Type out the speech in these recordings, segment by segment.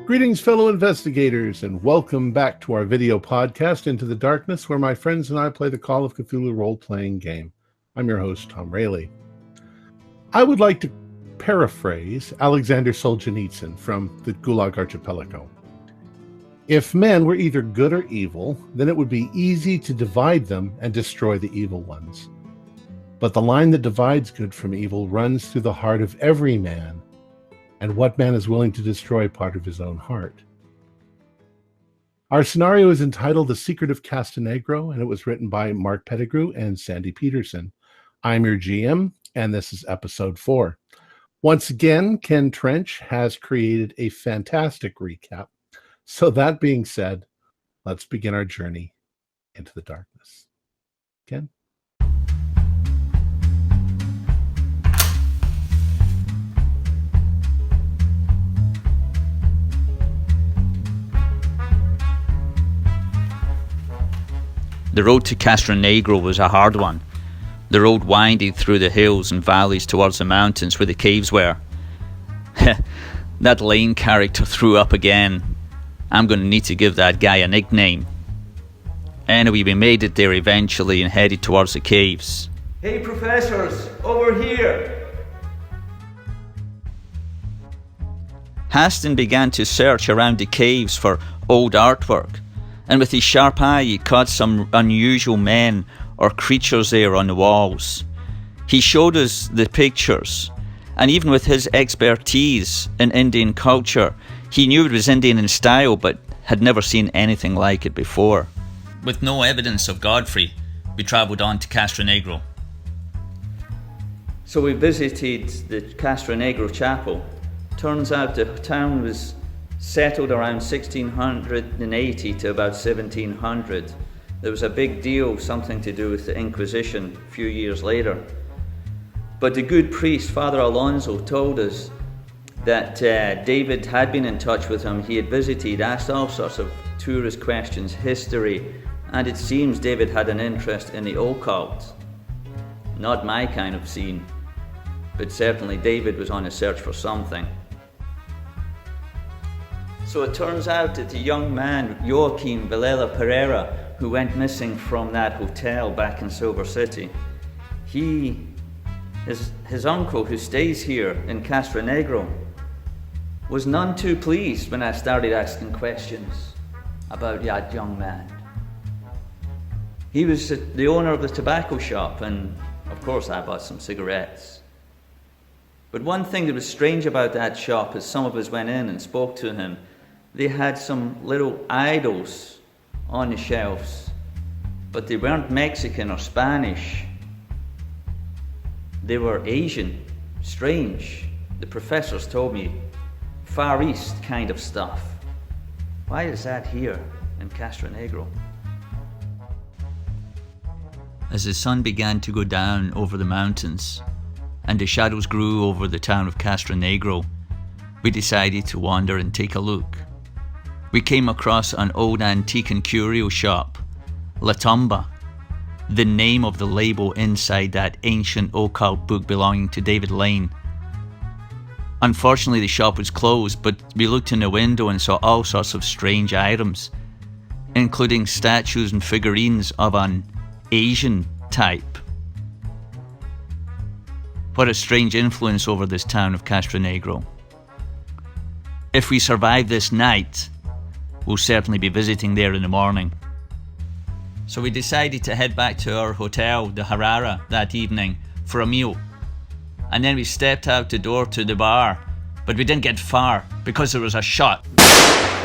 Greetings, fellow investigators, and welcome back to our video podcast, Into the Darkness, where my friends and I play the Call of Cthulhu role-playing game. I'm your host, Tom Rayleigh. I would like to paraphrase Alexander Solzhenitsyn from the Gulag Archipelago. If men were either good or evil, then it would be easy to divide them and destroy the evil ones. But the line that divides good from evil runs through the heart of every man, and what man is willing to destroy part of his own heart? Our scenario is entitled The Secret of Castronegro, and it was written by Mark Pettigrew and Sandy Peterson. I'm your GM, and this is episode 4. Once again, Ken Trench has created a fantastic recap. So that being said, let's begin our journey into the darkness. Ken? The road to Castronegro was a hard one. The road winded through the hills and valleys towards the mountains where the caves were. That Lane character threw up again. I'm going to need to give that guy a nickname. Anyway, we made it there eventually and headed towards the caves. Hey professors, over here! Haston began to search around the caves for old artwork, and with his sharp eye he caught some unusual men or creatures there on the walls. He showed us the pictures, and even with his expertise in Indian culture, he knew it was Indian in style but had never seen anything like it before. With no evidence of Godfrey, we travelled on to Castronegro. So we visited the Castronegro chapel. Turns out the town was settled around 1680 to about 1700. There was a big deal, something to do with the Inquisition a few years later. But the good priest, Father Alonso, told us that David had been in touch with him. He had visited, asked all sorts of tourist questions, history, and it seems David had an interest in the occult. Not my kind of scene, but certainly David was on a search for something. So it turns out that the young man, Joaquim Villela Pereira, who went missing from that hotel back in Silver City, his uncle, who stays here in Castronegro, was none too pleased when I started asking questions about that young man. He was the owner of the tobacco shop, and of course I bought some cigarettes. But one thing that was strange about that shop is some of us went in and spoke to him. They had some little idols on the shelves, but they weren't Mexican or Spanish. They were Asian, strange. The professors told me, Far East kind of stuff. Why is that here in Castronegro? As the sun began to go down over the mountains and the shadows grew over the town of Castronegro, we decided to wander and take a look. We came across an old antique and curio shop, La Tumba, the name of the label inside that ancient occult book belonging to David Lane. Unfortunately, the shop was closed, but we looked in the window and saw all sorts of strange items, including statues and figurines of an Asian type. What a strange influence over this town of Castronegro. If we survive this night, we'll certainly be visiting there in the morning. So we decided to head back to our hotel, the Harara, that evening for a meal. And then we stepped out the door to the bar, but we didn't get far because there was a shot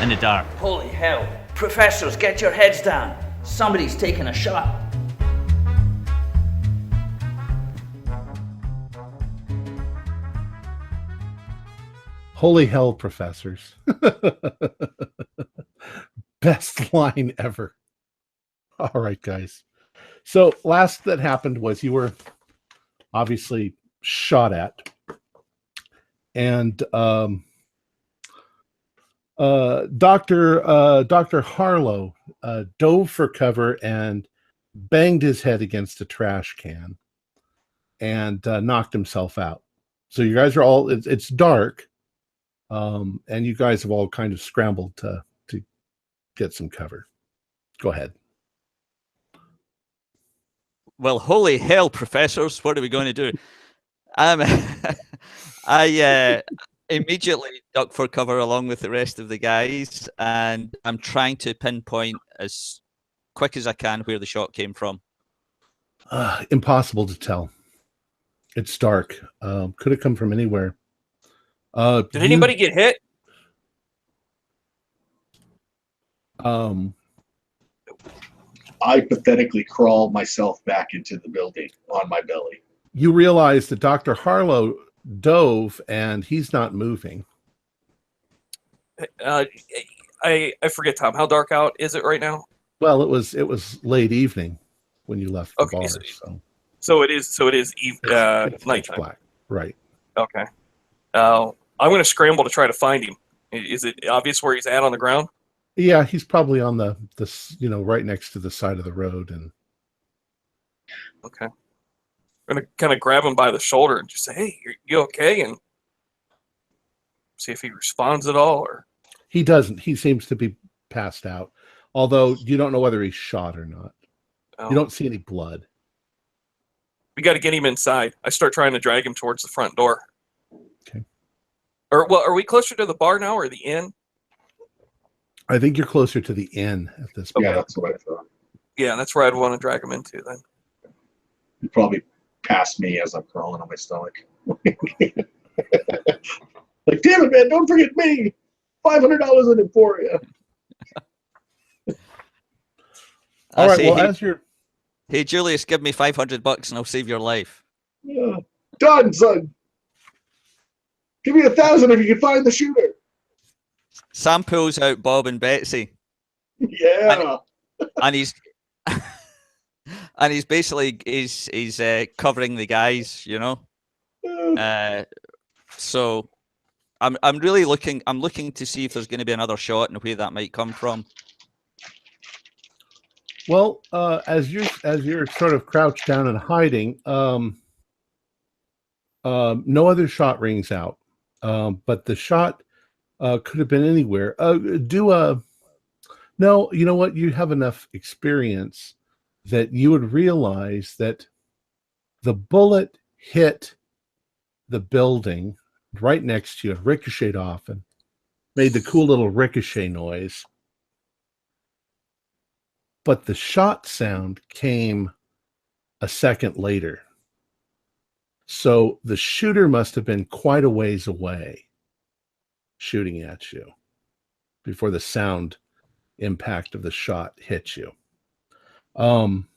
in the dark. Holy hell! Professors, get your heads down! Somebody's taking a shot! Holy hell, professors. Best line ever. All right, guys. So last that happened was you were obviously shot at. And Dr. Harlow dove for cover and banged his head against a trash can and knocked himself out. So you guys are all, it's dark. and you guys have all kind of scrambled to get some cover. Go ahead. Well, holy hell, professors! What are we going to do? I immediately duck for cover along with the rest of the guys, and I'm trying to pinpoint as quick as I can where the shot came from. Impossible to tell. It's dark. Could have come from anywhere. Did anybody get hit? I pathetically crawl myself back into the building on my belly. You realize that Dr. Harlow dove and he's not moving. I forget, Tom. How dark out is it right now? Well, it was late evening when you left the bar. So it is It's nighttime. black, right? Okay. I'm going to scramble to try to find him. Is it obvious where he's at on the ground? Yeah, he's probably on the right next to the side of the road. And okay, I'm going to kind of grab him by the shoulder and just say, "Hey, you okay?" And see if he responds at all. Or he doesn't. He seems to be passed out. Although you don't know whether he's shot or not. Oh. You don't see any blood. We got to get him inside. I start trying to drag him towards the front door. Okay. Or well, are we closer to the bar now or the inn? I think you're closer to the inn at this point. Yeah, that's what I thought. Yeah, that's where I'd want to drag him into then. You probably pass me as I'm crawling on my stomach. Like, damn it, man! Don't forget me. $500 in it for you. All right. Well, as you're Hey, Julius, give me $500 and I'll save your life. Yeah. Done, son. Give me $1,000 if you can find the shooter. Sam pulls out Bob and Betsy. Yeah. And he's basically he's covering the guys, you know. So I'm really looking to see if there's going to be another shot and where that might come from. Well, as you're sort of crouched down and hiding, no other shot rings out, but the shot could have been anywhere. No, you know what? You have enough experience that you would realize that the bullet hit the building right next to you, ricocheted off, and made the cool little ricochet noise. But the shot sound came a second later. So the shooter must have been quite a ways away shooting at you before the sound impact of the shot hit you. Dr.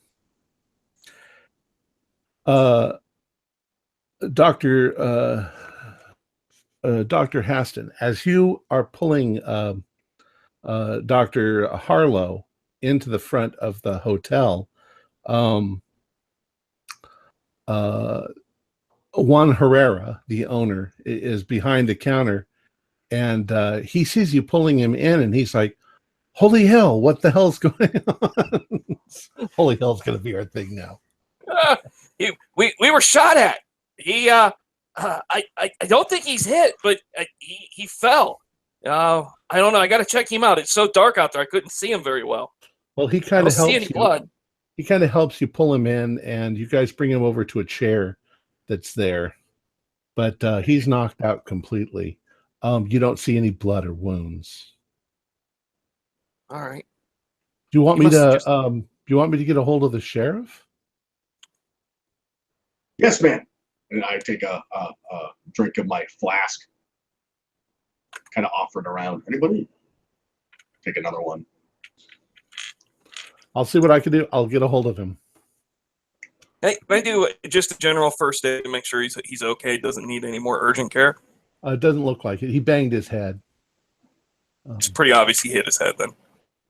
Haston, as you are pulling Dr. Harlow into the front of the hotel, Juan Herrera, the owner, is behind the counter, and he sees you pulling him in, and he's like, "Holy hell, what the hell's going on?" Holy hell's going to be our thing now. We were shot at. He I don't think he's hit, but he fell. I don't know. I got to check him out. It's so dark out there. I couldn't see him very well. Well, he kind of helps see any blood. He kind of helps you pull him in, and you guys bring him over to a chair that's there. But he's knocked out completely. You don't see any blood or wounds. All right. Do you want me to? Do you want me to get a hold of the sheriff? Yes, man. And I take a drink of my flask. Kind of offer it around. Anybody? Take another one. I'll see what I can do. I'll get a hold of him. Hey, can I do just a general first aid to make sure he's okay? Doesn't need any more urgent care. It doesn't look like it. He banged his head. It's pretty obvious he hit his head then.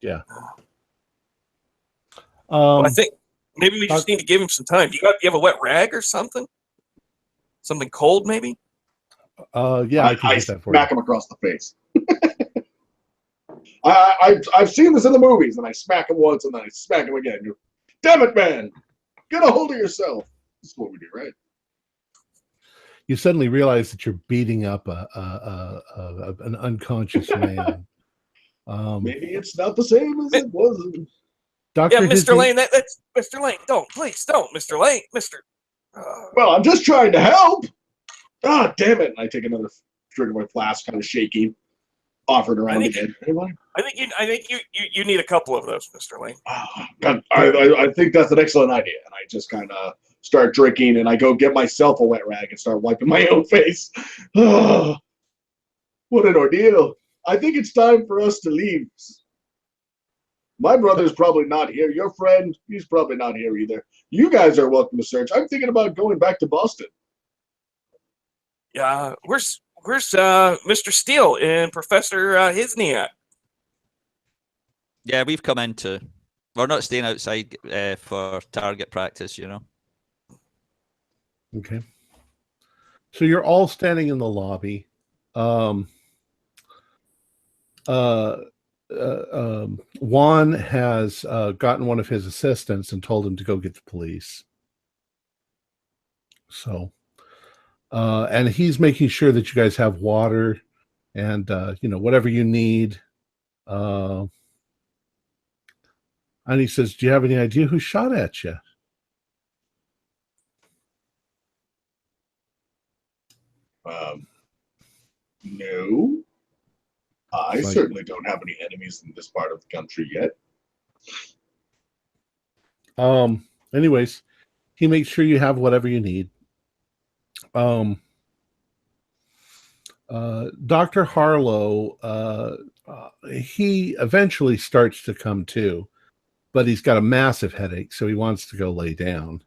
Yeah. Well, I think maybe we just need to give him some time. Do you have a wet rag or something? Something cold, maybe? Yeah, I can get that for smack him across the face. I've seen this in the movies, and I smack him once, and then I smack him again. Damn it, man! Get a hold of yourself. This is what we do, right? you suddenly realize that you're beating up an unconscious man. Maybe it's not the same as it was. Dr. Yeah, Mr. Hisney, Lane, that's Mr. Lane. Please don't, Mr. Lane, Mr. Well, I'm just trying to help. Ah, damn it! And I take another drink of my flask, kind of shaking, offered around again. Anybody? I think you need a couple of those, Mr. Lane. I think that's an excellent idea. And I just kind of start drinking, and I go get myself a wet rag and start wiping my own face. What an ordeal! I think it's time for us to leave. My brother's probably not here. Your friend, he's probably not here either. You guys are welcome to search. I'm thinking about going back to Boston. Yeah, where's Mr. Steele and Professor Hisney at? Yeah, we've come into. We're not staying outside for target practice, you know. Okay. So you're all standing in the lobby. Juan has gotten one of his assistants and told him to go get the police. So, and he's making sure that you guys have water and, whatever you need. And he says, do you have any idea who shot at you? No. I certainly don't have any enemies in this part of the country yet. Anyways, he makes sure you have whatever you need. Dr. Harlow, he eventually starts to come to, but he's got a massive headache, so he wants to go lay down.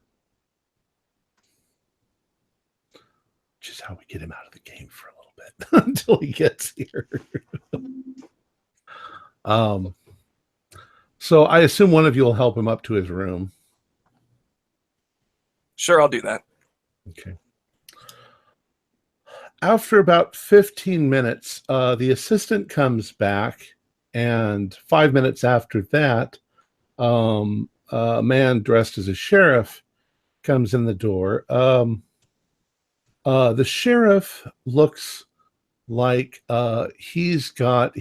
Which is how we get him out of the game for a little bit until he gets here. So I assume one of you will help him up to his room. Sure, I'll do that. Okay. After about 15 minutes, the assistant comes back, and 5 minutes after that, a man dressed as a sheriff comes in the door. The sheriff looks like he's got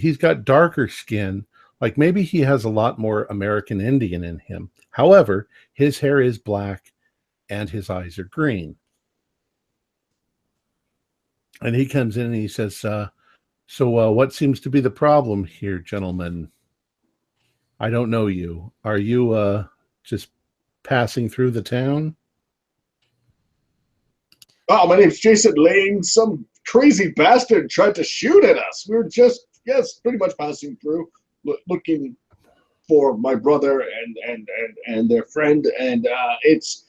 darker skin, like maybe he has a lot more American Indian in him. However, his hair is black and his eyes are green. And he comes in and he says, so what seems to be the problem here, gentlemen? I don't know you. Are you just passing through the town? Oh, my name's Jason Lane. Some crazy bastard tried to shoot at us. We were just, pretty much passing through, looking for my brother and their friend. And it's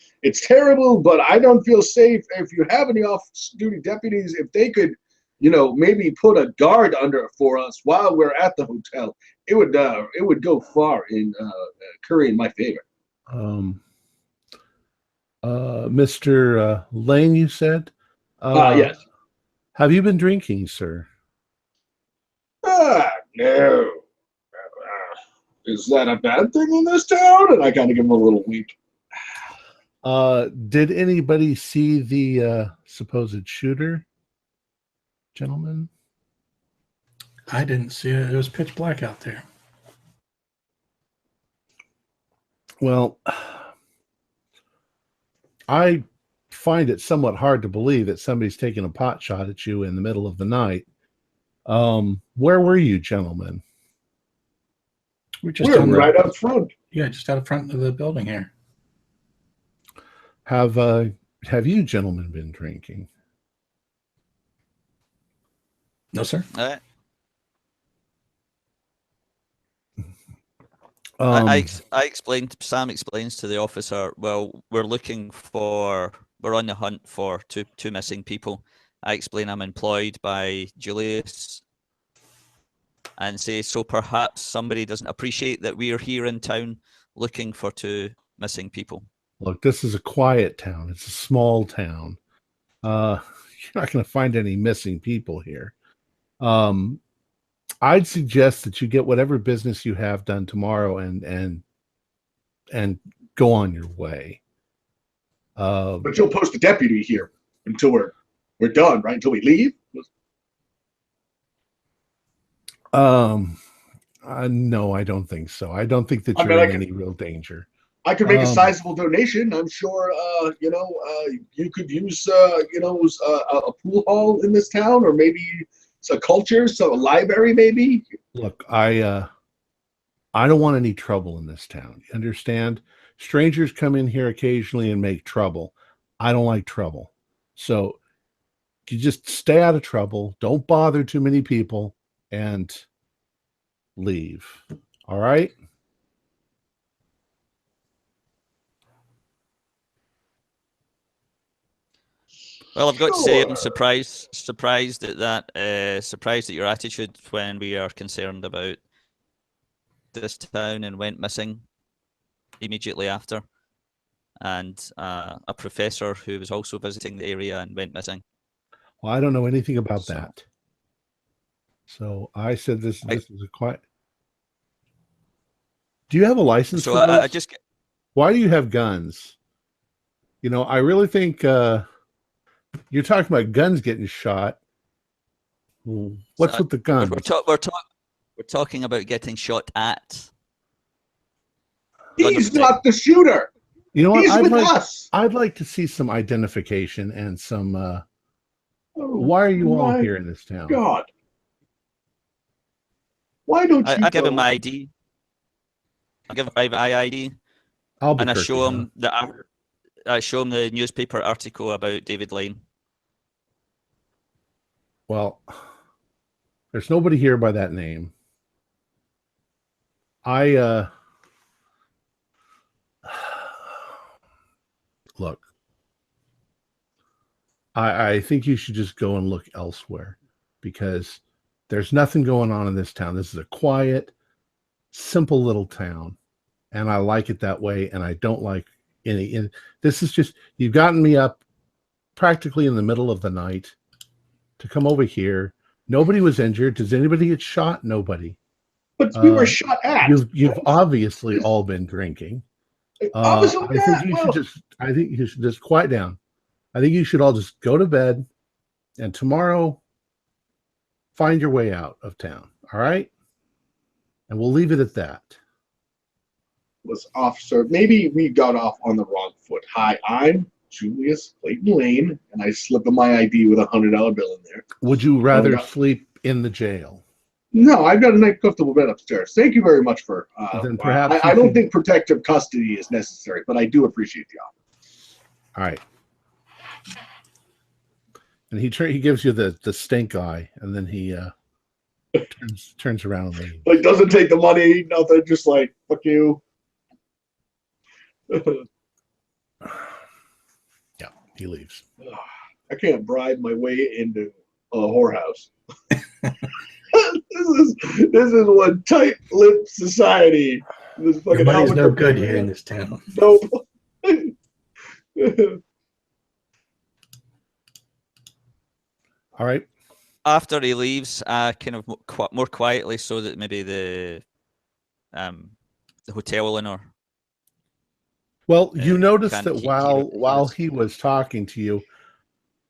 terrible, but I don't feel safe. If you have any off-duty deputies, if they could, maybe put a guard under for us while we're at the hotel, it would go far in currying my favor. Mr. Lane, you said? Yes. Have you been drinking, sir? No. Is that a bad thing in this town? And I kind of give him a little wink. Did anybody see the supposed shooter, gentlemen? I didn't see it. It was pitch black out there. Well, I find it somewhat hard to believe that somebody's taking a pot shot at you in the middle of the night. Where were you, gentlemen? We're right up front. Yeah, just out front of the building here. Have you gentlemen been drinking? No, sir. I explained. Sam explains to the officer. Well, we're on the hunt for two missing people. I explain I'm employed by Julius, and say so. Perhaps somebody doesn't appreciate that we're here in town looking for two missing people. Look, this is a quiet town. It's a small town. You're not going to find any missing people here. I'd suggest that you get whatever business you have done tomorrow and go on your way. But you'll post a deputy here until we're We're done, right? Until we leave? No, I don't think so. I don't think that I you're mean, in any real danger. I could make a sizable donation. I'm sure, you could use, a pool hall in this town, or maybe a culture, so a library, maybe. Look, I don't want any trouble in this town. You understand? Strangers come in here occasionally and make trouble. I don't like trouble. So you just stay out of trouble. Don't bother too many people and leave. All right? Well, I've got to say, I'm Sure. surprised at that. Surprised at your attitude when we are concerned about this town and went missing immediately after, and a professor who was also visiting the area and went missing. Well, I don't know anything about So- that. So I said this is a quiet. Do you have a license So for this? I just Why do you have guns? You know, I really think you're talking about guns getting shot. What's So with the guns? we're talking about getting shot at. He's not the shooter. You know what? He's with us. I'd like to see some identification and some. Why are you all my here in this town? God. Why don't you I give go? him my ID. I give him my ID, and I show him the newspaper article about David Lane. Well, there's nobody here by that name. Look. I think you should just go and look elsewhere, because there's nothing going on in this town. This is a quiet, simple little town, and I like it that way. And I don't like any. This is just, you've gotten me up practically in the middle of the night to come over here. Nobody was injured. Does anybody get shot? Nobody. But we were shot at. You've obviously all been drinking. I think you should just quiet down. I think you should all just go to bed, and tomorrow find your way out of town. All right? And we'll leave it at that. Was officer, maybe we got off on the wrong foot. Hi, I'm Julius Clayton Lane, and I slipped my ID with $100 bill in there. Would you rather sleep in the jail? No, I've got a nice comfortable bed upstairs. Thank you very much for. Then perhaps I don't think protective custody is necessary, but I do appreciate the offer. All right. And he gives you the stink eye, and then he turns around and leaves. Like, doesn't take the money, nothing, just like, fuck you. Yeah, he leaves. I can't bribe my way into a whorehouse. This is one tight-lipped society. This fucking Money's no good here in this town. Nope. All right. After he leaves, kind of more quietly, so that maybe the hotel owner. Well, you noticed can't that keep while he was talking to you,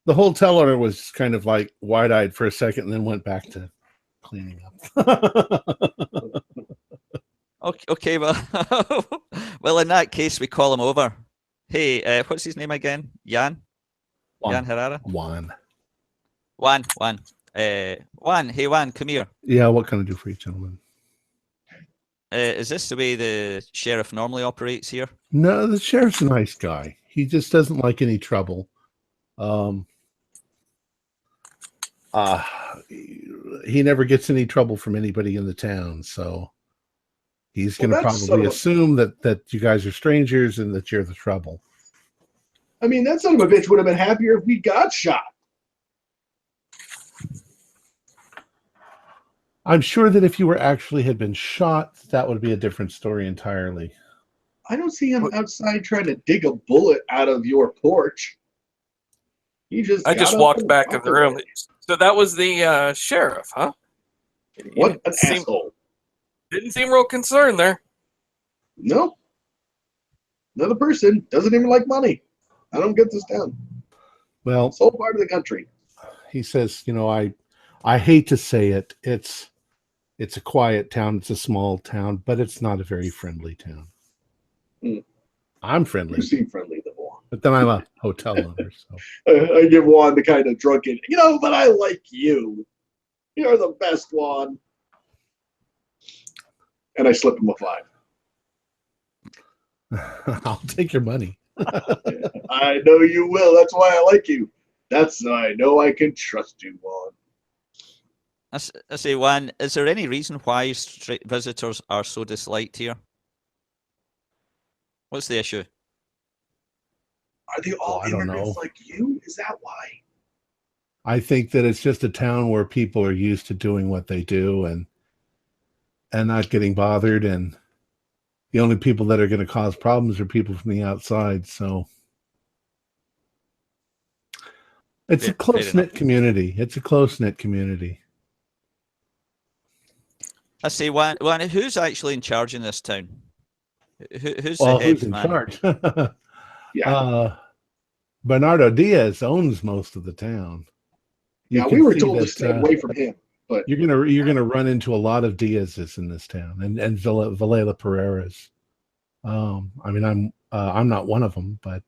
the hotel owner was kind of like wide-eyed for a second, and then went back to cleaning up. Okay, well, well, in that case, we call him over. Hey, what's his name again? Jan Herrera. Juan. Hey, Juan, come here. Yeah, what can I do for you, gentlemen? Is this the way the sheriff normally operates here? No, the sheriff's a nice guy. He just doesn't like any trouble. He never gets any trouble from anybody in the town, so he's going to probably assume that you guys are strangers and that you're the trouble. I mean, that son of a bitch would have been happier if we got shot. I'm sure that if you were actually had been shot, that would be a different story entirely. I don't see him outside trying to dig a bullet out of your porch. I just walked back in the room. So that was the sheriff, huh? What an asshole. Didn't seem real concerned there. Nope. Another person doesn't even like money. I don't get this down. Well, it's all part of the country. he says, I hate to say it. It's a quiet town. It's a small town, but it's not a very friendly town. Mm. I'm You friendly, seem friendly to Juan. but then I'm a hotel owner. So I give Juan the kind of drunken, but I like you. You're the best one. And I slip him a 5. I'll take your money. I know you will. That's why I like you. I know I can trust you, Juan. I say, Juan, is there any reason why visitors are so disliked here? What's the issue? Are they all I don't immigrants know. like you? Is that why? I think that it's just a town where people are used to doing what they do and not getting bothered, and the only people that are going to cause problems are people from the outside. So it's a close-knit community. It's a close-knit community. I say, Juan, who's actually in charge in this town? Who's Well, the head who's in man? charge? Yeah. Bernardo Diaz owns most of the town. You Yeah, can we were see told to that, stay away from him, but you're gonna run into a lot of Diaz's in this town, and Villela Pereiras. I mean, I'm not one of them, but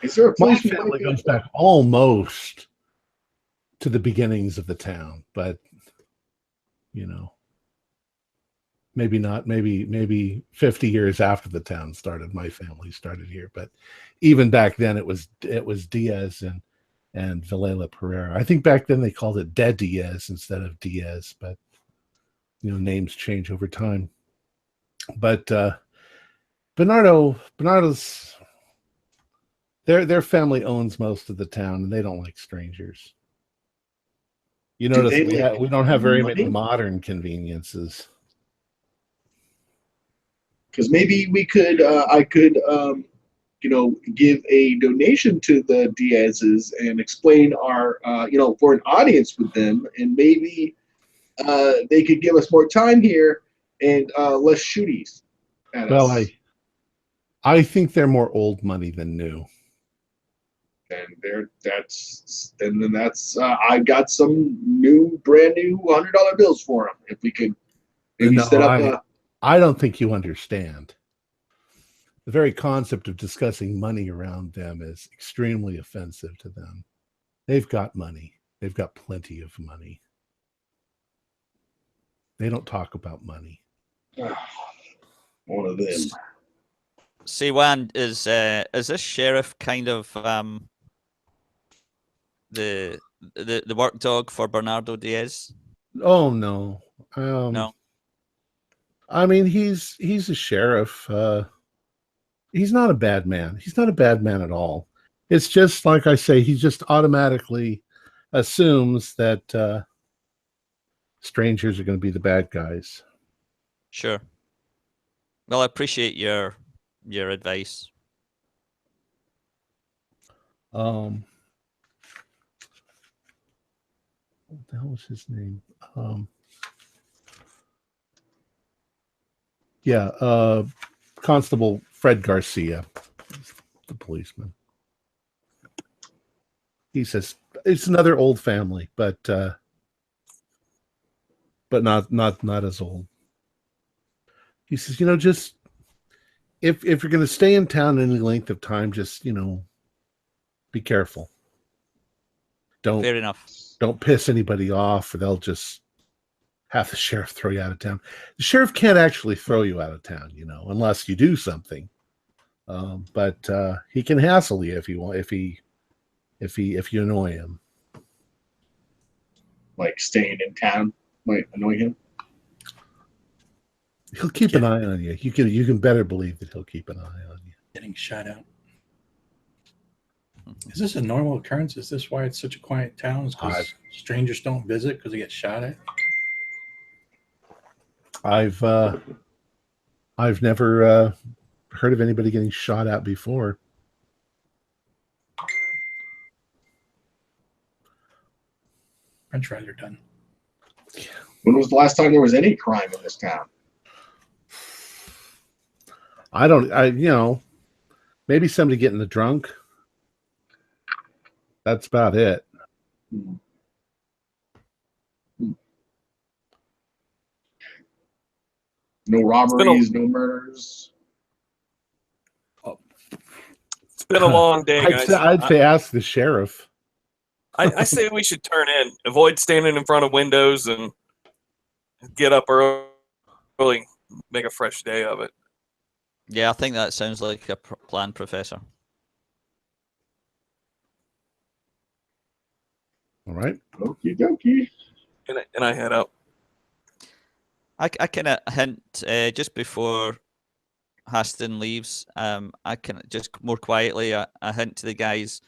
is there a my place family goes back almost to the beginnings of the town, but maybe not. Maybe 50 years after the town started, my family started here. But even back then, it was Diaz and Villela Pereira. I think back then they called it De Diaz instead of Diaz, but names change over time. But Bernardo's their family owns most of the town, and they don't like strangers. You notice we don't have very many modern conveniences. Because maybe we could, I could, give a donation to the Diaz's and explain our, for an audience with them, and maybe they could give us more time here and less shooties at Well, us. I think they're more old money than new. And that's I got some brand new $100 bills for them. If we could maybe set up I don't think you understand. The very concept of discussing money around them is extremely offensive to them. They've got money. They've got plenty of money. They don't talk about money. One of them. See, Juan, is this sheriff kind of the work dog for Bernardo Diaz? Oh no. No. I mean, he's a sheriff. He's not a bad man. He's not a bad man at all. It's just like I say, he just automatically assumes that strangers are going to be the bad guys. Sure. Well, I appreciate your advice. What the hell was his name? Constable Fred Garcia, the policeman. He says it's another old family, but not as old. He says, just if you're going to stay in town any length of time, just be careful. Fair enough. Don't piss anybody off, or they'll just have the sheriff throw you out of town. The sheriff can't actually throw you out of town, unless you do something. But he can hassle you if you want, if you annoy him. Like staying in town might annoy him. He'll keep an eye on you. You can better believe that he'll keep an eye on you. Getting shot out. Is this a normal occurrence? Is this why it's such a quiet town? Is because strangers don't visit because they get shot at? I've never heard of anybody getting shot at before. French fries are done. When was the last time there was any crime in this town? Maybe somebody getting the drunk. That's about it. Hmm. No robberies, no murders. It's been a long day, guys. I'd say ask the sheriff. I say we should turn in, avoid standing in front of windows, and get up early, make a fresh day of it. Yeah, I think that sounds like a plan, Professor. All right. Okie dokie. And I head up. I kind of hint just before Haston leaves. I can just more quietly. I hint to the guys.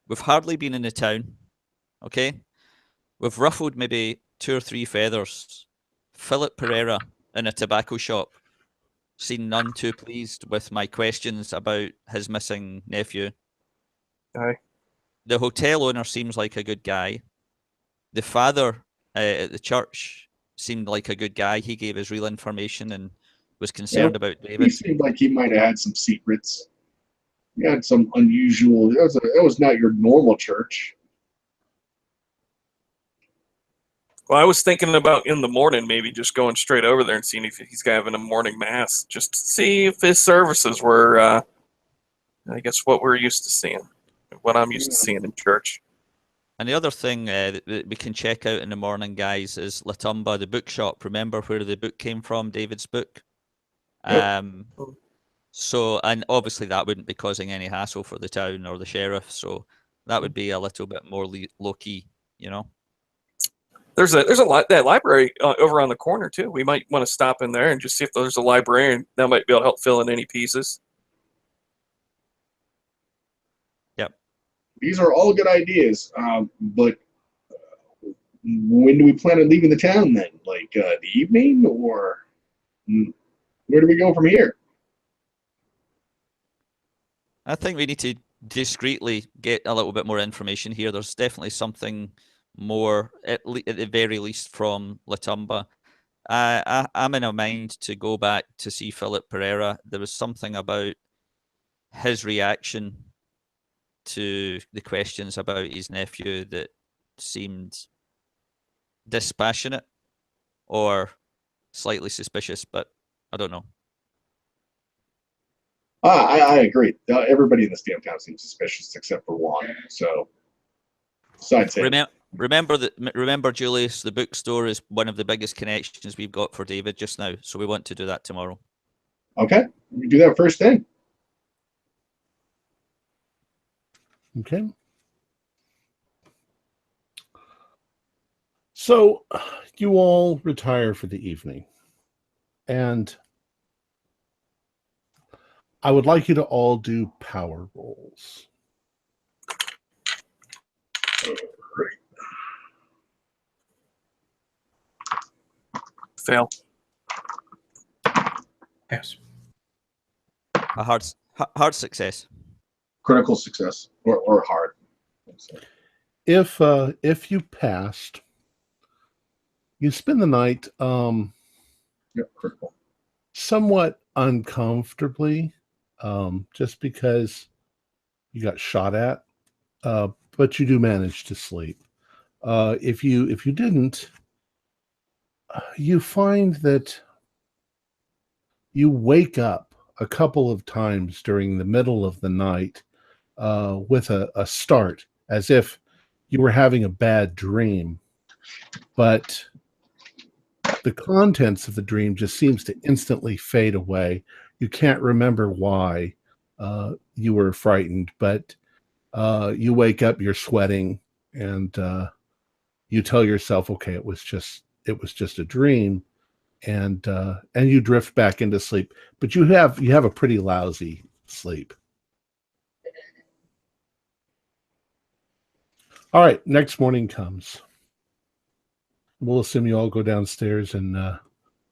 We've hardly been in the town. Okay, we've ruffled maybe 2 or 3 feathers. Philip Pereira in a tobacco shop seemed none too pleased with my questions about his missing nephew. Aye. The hotel owner seems like a good guy. The father at the church seemed like a good guy. He gave us real information and was concerned about He David. seemed like he might have had some secrets. He had some unusual. That was not your normal church. Well, I was thinking about in the morning maybe just going straight over there and seeing if he's having a morning mass, just to see if his services were, I guess, what we're used to seeing, what I'm used to seeing in church. And the other thing that we can check out in the morning, guys, is Latumba, the bookshop. Remember where the book came from, David's book? Yep. So, and obviously that wouldn't be causing any hassle for the town or the sheriff. So that would be a little bit more low-key, you know? There's that library over on the corner too. We might want to stop in there and just see if there's a librarian that might be able to help fill in any pieces. Yep. These are all good ideas, but when do we plan on leaving the town then? Like the evening, or where do we go from here? I think we need to discreetly get a little bit more information here. There's definitely something more, at the very least, from Latumba. I'm in a mind to go back to see Philip Pereira. There was something about his reaction to the questions about his nephew that seemed dispassionate or slightly suspicious, but I don't know. I agree. Everybody in this damn town seems suspicious except for one. So, besides him. Remember, Julius, the bookstore is one of the biggest connections we've got for David just now, so we want to do that tomorrow. Okay, we do that first thing. Okay. So you all retire for the evening, and I would like you to all do power rolls. Fail. Yes. A hard success. Critical success or hard. If you passed, you spend the night Critical. somewhat uncomfortably, just because you got shot at, but you do manage to sleep. If you didn't, you find that you wake up a couple of times during the middle of the night with a start, as if you were having a bad dream, but the contents of the dream just seems to instantly fade away. You can't remember why you were frightened, but you wake up, you're sweating, and you tell yourself, okay, it was just a dream, and you drift back into sleep. But you have a pretty lousy sleep. All right, next morning comes. We'll assume you all go downstairs, and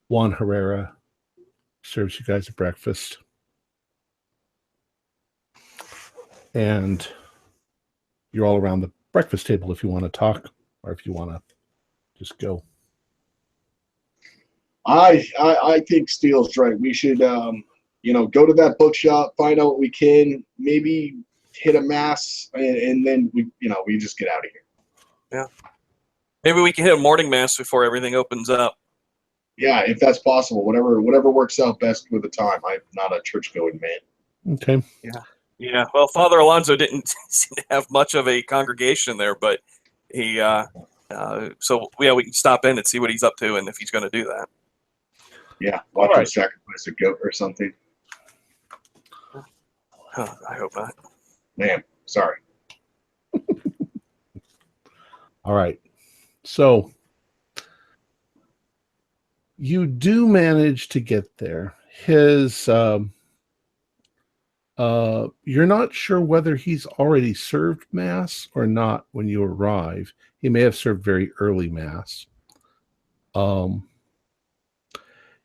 Juan Herrera serves you guys a breakfast. And you're all around the breakfast table if you want to talk, or if you want to just go. I think Steele's right. We should go to that bookshop, find out what we can, maybe hit a mass, and then we just get out of here. Yeah. Maybe we can hit a morning mass before everything opens up. Yeah, if that's possible. Whatever works out best with the time. I'm not a church-going man. Okay. Yeah. Well, Father Alonso didn't seem to have much of a congregation there, but he. So we can stop in and see what he's up to, and if he's going to do that. Yeah, watch him sacrifice a goat or something. Huh, I hope not. Man, sorry. All right. So you do manage to get there. His you're not sure whether he's already served mass or not when you arrive. He may have served very early mass.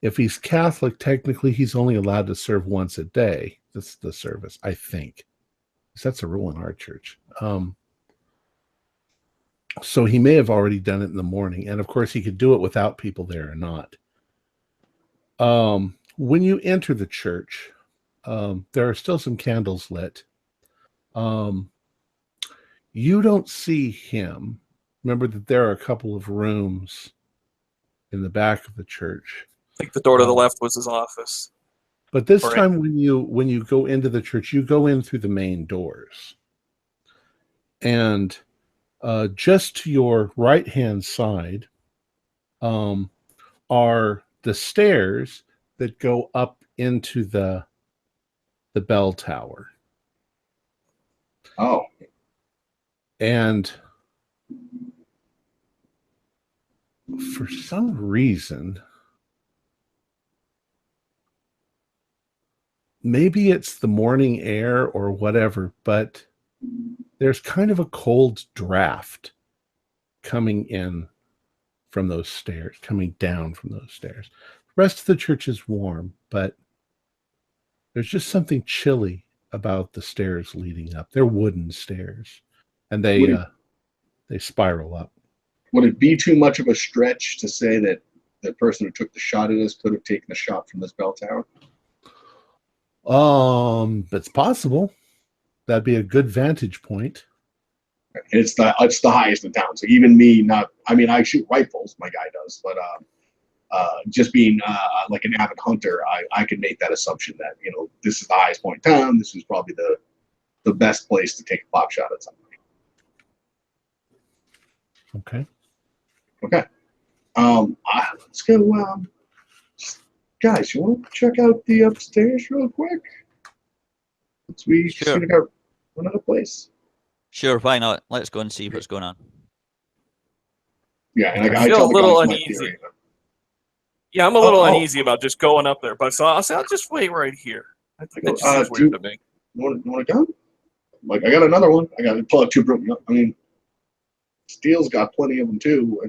If he's Catholic, technically he's only allowed to serve once a day. That's the service, I think. That's a rule in our church. So he may have already done it in the morning. And of course, he could do it without people there or not. When you enter the church, there are still some candles lit. You don't see him. Remember that there are a couple of rooms in the back of the church. I think the door to the left was his office. But this time when you go into the church, you go in through the main doors. And just to your right-hand side are the stairs that go up into the bell tower. Oh. And for some reason, maybe it's the morning air or whatever, but there's kind of a cold draft coming in from those stairs, coming down from those stairs. The rest of the church is warm, but there's just something chilly about the stairs leading up. They're wooden stairs, and they spiral up. Would it be too much of a stretch to say that the person who took the shot at us could have taken the shot from this bell tower? It's possible. That'd be a good vantage point. It's the highest in town. So even me, I shoot rifles, my guy does, but just being like an avid hunter, I could make that assumption that this is the highest point in town. This is probably the best place to take a pop shot at somebody. Okay. Let's go. Guys, you want to check out the upstairs real quick? We just gonna go another place. Sure, why not? Let's go and see what's going on. Yeah, and I feel a little uneasy. Yeah, I'm a little uneasy about just going up there, but so I'll just wait right here. I think that just seems weird to me. You want to go? Like, I got another one. I got to pull out two broken. I mean, Steele's got plenty of them too.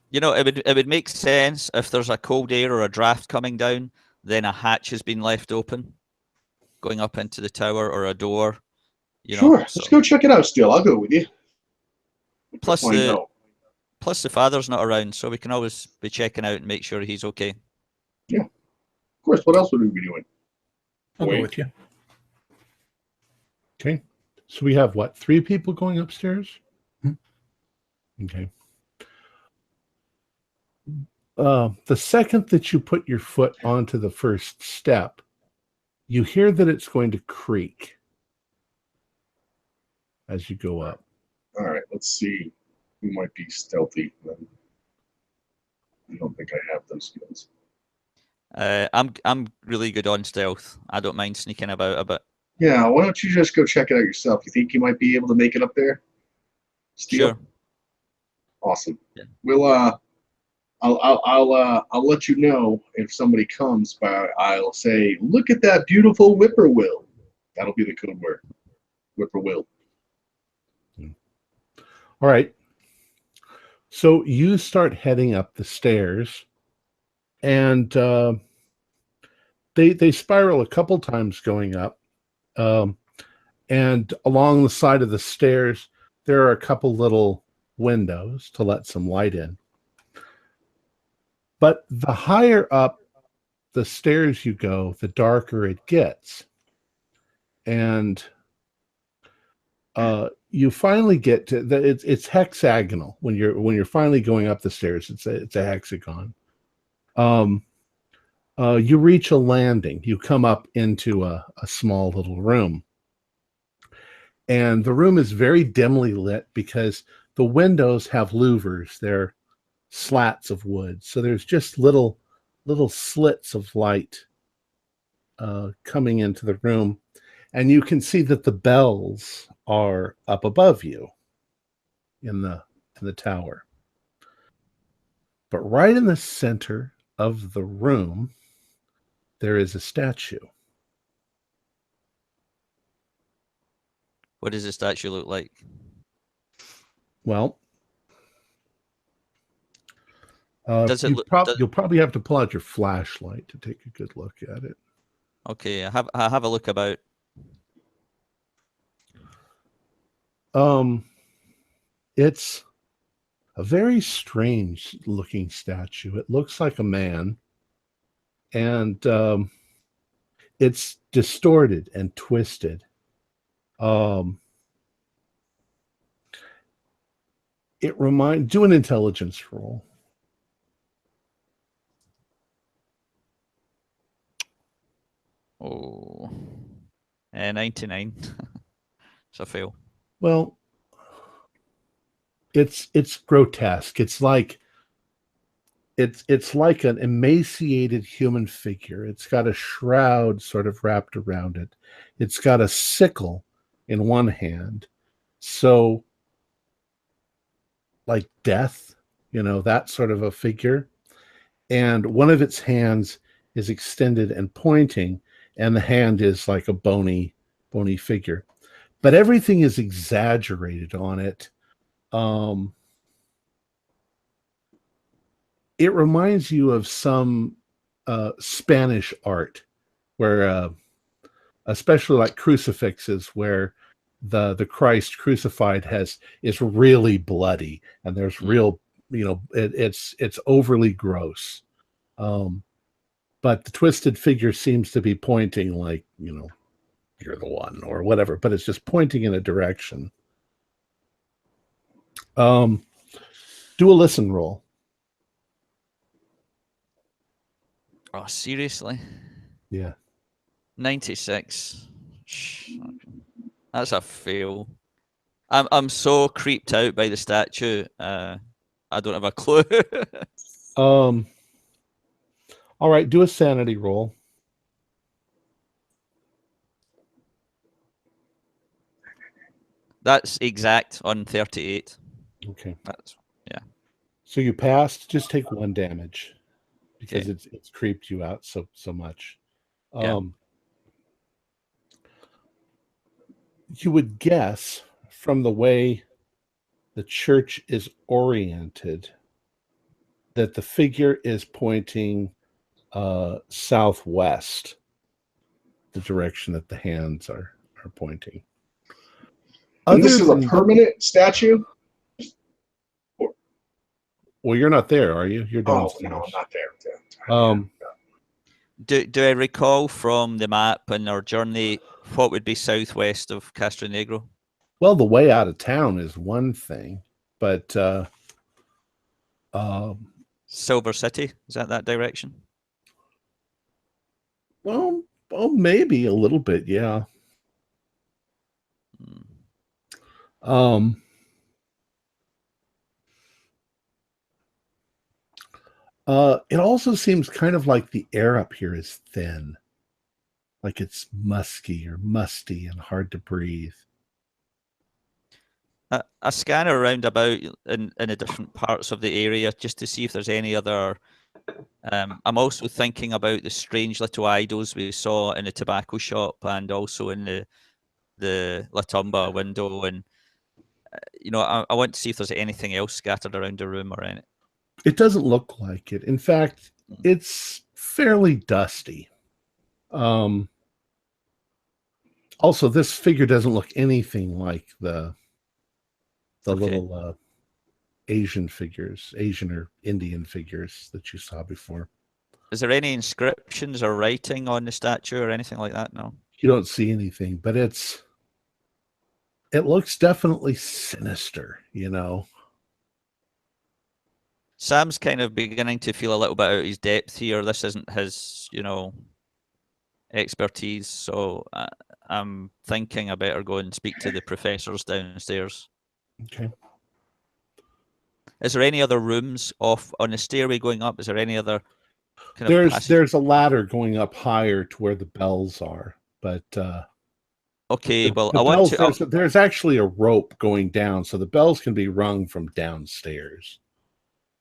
It would make sense if there's a cold air or a draft coming down, then a hatch has been left open, going up into the tower, or a door. Sure, let's go check it out, Steele. I'll go with you. Plus the father's not around, so we can always be checking out and make sure he's okay. Yeah, of course. What else would we be doing? I'll go with you. Okay. So we have 3 people going upstairs? Okay. The second that you put your foot onto the first step, you hear that it's going to creak as you go up. All right, let's see who might be stealthy. I don't think I have those skills. I'm really good on stealth. I don't mind sneaking about a bit. Yeah, why don't you just go check it out yourself? You think you might be able to make it up there? Steele? Sure. Awesome. Yeah. We'll I'll let you know if somebody comes, but I'll say, look at that beautiful whippoorwill. That'll be the code word. Whippoorwill. All right. So you start heading up the stairs, and they spiral a couple times going up. And along the side of the stairs, there are a couple little windows to let some light in. But the higher up the stairs you go, the darker it gets. and you finally get to it's hexagonal when you're finally going up the stairs. It's a hexagon. You reach a landing. You come up into a small little room, and the room is very dimly lit because the windows have louvers. They're slats of wood, so there's just little slits of light coming into the room, and you can see that the bells are up above you in the tower. But right in the center of the room, there is a statue. What does the statue look like? Well, you'll probably have to pull out your flashlight to take a good look at it. Okay, I have a look about. It's a very strange looking statue. It looks like a man, and it's distorted and twisted. Do an intelligence roll. Oh, 99. It's a fail. Well, it's grotesque. It's like an emaciated human figure. It's got a shroud sort of wrapped around it. It's got a sickle in one hand. So like death, that sort of a figure. And one of its hands is extended and pointing, and the hand is like a bony figure. But everything is exaggerated on it. It reminds you of some Spanish art where, especially like crucifixes, where the Christ crucified is really bloody, and there's real, it's overly gross. But the twisted figure seems to be pointing like, you're the one or whatever, but it's just pointing in a direction. Do a listen roll. Oh, seriously? Yeah. 96. That's a fail. I'm so creeped out by the statue. I don't have a clue. All right, do a sanity roll. That's exact on 38. Okay. Yeah. So you passed. Just take 1 damage because Okay. it's creeped you out so much. Yeah. You would guess from the way the church is oriented that the figure is pointing southwest, the direction that the hands are pointing. And this is a permanent statue? Well, you're not there, are you? You're downstairs. Oh, no, I'm not there. Do I recall from the map and our journey what would be southwest of Castronegro? Well, the way out of town is one thing, but Silver City, is that direction? Well, maybe a little bit, yeah. It also seems kind of like the air up here is thin, like it's musky or musty and hard to breathe. A scanner around about in the different parts of the area just to see if there's any other. I'm also thinking about the strange little idols we saw in the tobacco shop and also in the La Tumba window, and I want to see if there's anything else scattered around the room or anything. It doesn't look like it. In fact, it's fairly dusty. Also, this figure doesn't look anything like the little Asian or Indian figures that you saw before. Is there any inscriptions or writing on the statue or anything like that? No. You don't see anything, but it looks definitely sinister, you know. Sam's kind of beginning to feel a little bit out of his depth here. This isn't his, expertise. So I'm thinking I better go and speak to the professors downstairs. Okay. Is there any other rooms off on the stairway going up? Is there any other kind of passage? There's a ladder going up higher to where the bells are, but okay. Well, the I want bells, to. there's actually a rope going down, so the bells can be rung from downstairs.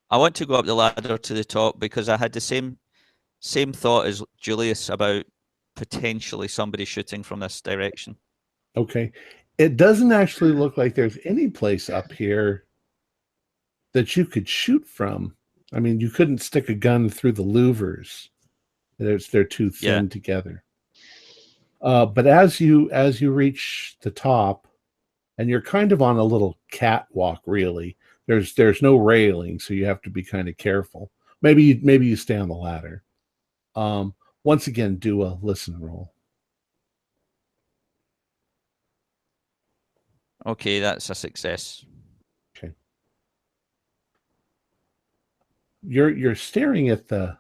I want to go up the ladder to the top because I had the same thought as Julius about potentially somebody shooting from this direction. Okay. It doesn't actually look like there's any place up here that you could shoot from. I mean, you couldn't stick a gun through the louvers. They're too thin together. But as you reach the top, and you're kind of on a little catwalk, really. There's no railing, so you have to be kind of careful. Maybe you stay on the ladder. Once again, do a listen roll. Okay, that's a success. Okay. You're staring at the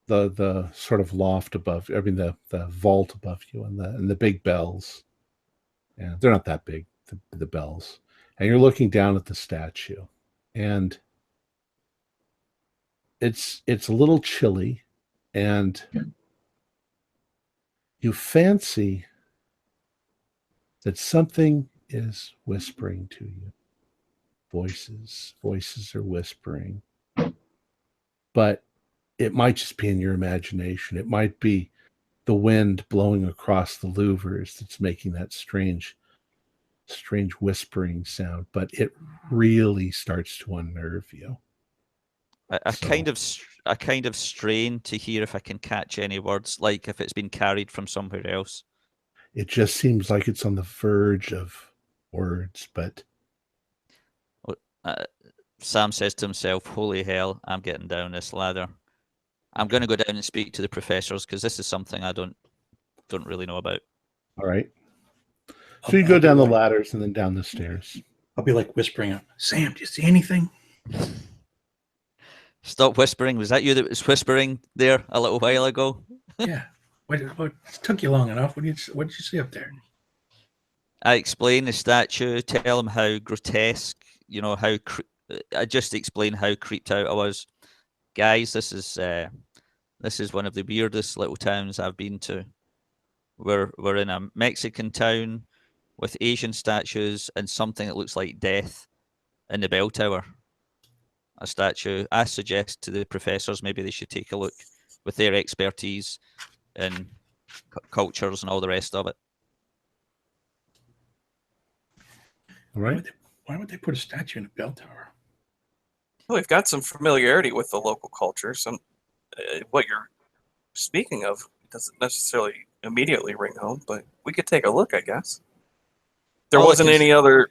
sort of loft above. I mean, the vault above you, and the big bells. Yeah, they're not that big. The bells. And you're looking down at the statue, and it's a little chilly, and you fancy that something is whispering to you. Voices are whispering, but it might just be in your imagination. It might be the wind blowing across the louvers that's making that strange whispering sound, but it really starts to unnerve you. I kind of strain to hear if I can catch any words, like if it's been carried from somewhere else. It just seems like it's on the verge of words, but Sam says to himself, "Holy hell, I'm getting down this ladder. I'm going to go down and speak to the professors because this is something I don't really know about." All right. So you go down the ladders and then down the stairs. I'll be like whispering, "Sam, do you see anything?" Stop whispering. Was that you that was whispering there a little while ago? Yeah. What took you long enough? What did you see up there? I explain the statue, tell him how grotesque, I just explain how creeped out I was. Guys, this is one of the weirdest little towns I've been to. We're in a Mexican town with Asian statues and something that looks like death in the bell tower. A statue. I suggest to the professors maybe they should take a look with their expertise in cultures and all the rest of it. All right. Why would they put a statue in a bell tower? Well, we've got some familiarity with the local culture. Some what you're speaking of doesn't necessarily immediately ring home, but we could take a look, I guess. There wasn't any other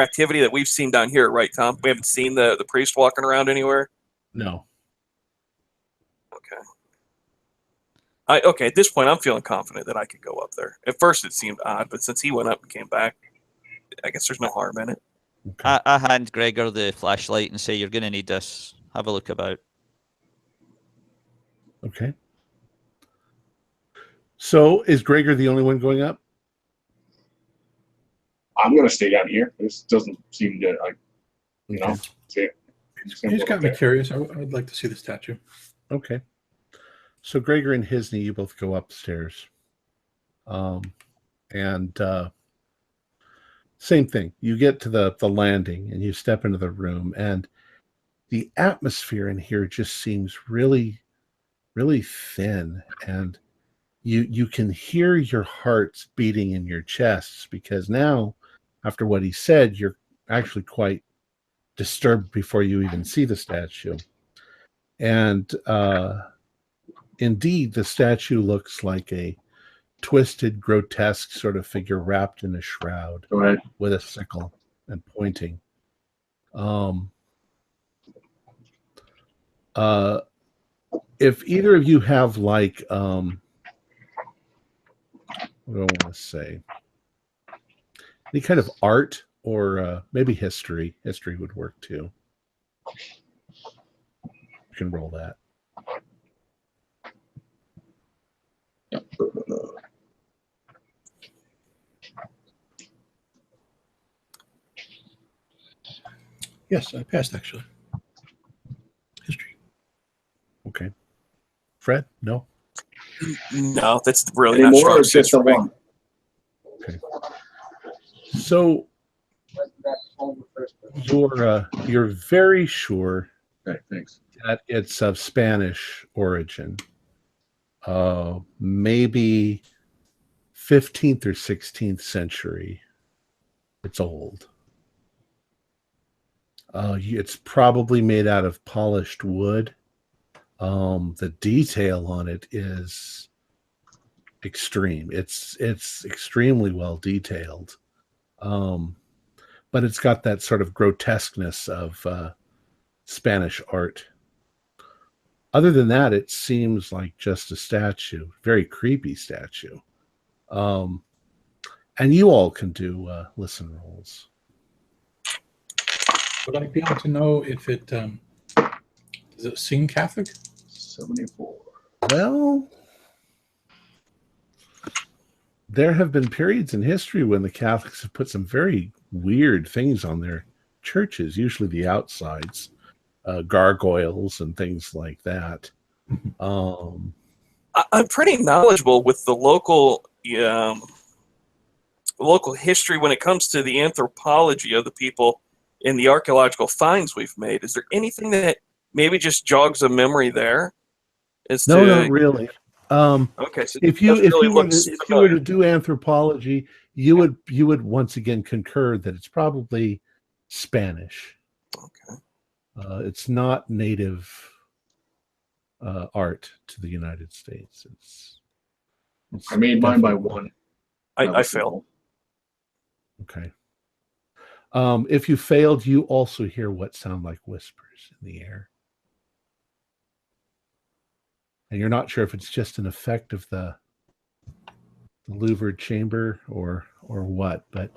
activity that we've seen down here, right, Tom? We haven't seen the priest walking around anywhere? No. Okay. Okay, at this point, I'm feeling confident that I could go up there. At first, it seemed odd, but since he went up and came back, I guess there's no harm in it. Okay. I hand Gregor the flashlight and say, "You're going to need this. Have a look about." Okay. So is Gregor the only one going up? I'm going to stay down here. This doesn't seem to, see it. You just got me curious. I would like to see the statue. Okay. So Gregor and Hisney, you both go upstairs. And same thing. You get to the landing and you step into the room, and the atmosphere in here just seems really, really thin, and you can hear your hearts beating in your chests, because now, after what he said, you're actually quite disturbed before you even see the statue. And indeed, the statue looks like a twisted, grotesque sort of figure wrapped in a shroud with a sickle and pointing. if either of you have like what do I want to say? Any kind of art or maybe history. History would work too. You can roll that. Yes, I passed actually. History. Okay. Fred? No? No, that's really Anymore, not strong or just suit the for me. one? Okay. So you're very sure Okay, thanks. that it's of Spanish origin. Maybe 15th or 16th century. It's old. It's probably made out of polished wood. The detail on it is extreme. It's extremely well detailed. But it's got that sort of grotesqueness of Spanish art. Other than that, it seems like just a statue, very creepy statue. And you all can do listen rolls. Would I be able to know if it does it seem Catholic? 74. Well, there have been periods in history when the Catholics have put some very weird things on their churches, usually the outsides, gargoyles and things like that. I'm pretty knowledgeable with the local history when it comes to the anthropology of the people and the archaeological finds we've made. Is there anything that maybe just jogs a memory there? No, not really. Okay, so if you were to do anthropology, you would once again concur that it's probably Spanish. Okay. It's not native art to the United States. It's I made mine by one. I failed. Okay. If you failed, you also hear what sound like whispers in the air. And you're not sure if it's just an effect of the louvered chamber or what, but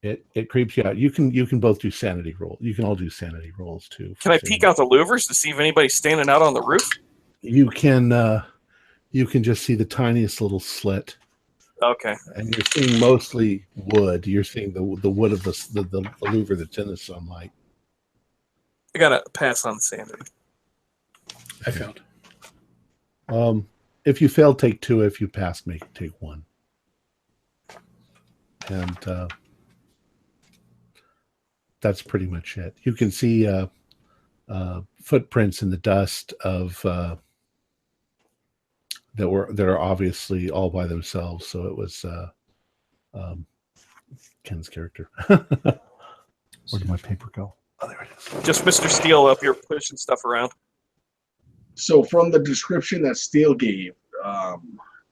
it creeps you out. You can both do sanity rolls. You can all do sanity rolls too. Can I peek out the louvers to see if anybody's standing out on the roof? You can just see the tiniest little slit. Okay. And you're seeing mostly wood. You're seeing the wood of the louver that's in the sunlight. I gotta pass on sanity. I found. If you fail, take 2. If you pass, take 1. And that's pretty much it. You can see footprints in the dust of that are obviously all by themselves. So it was Ken's character. Where did my paper go? Oh, there it is. Just Mr. Steele up here pushing stuff around. So from the description that Steele gave,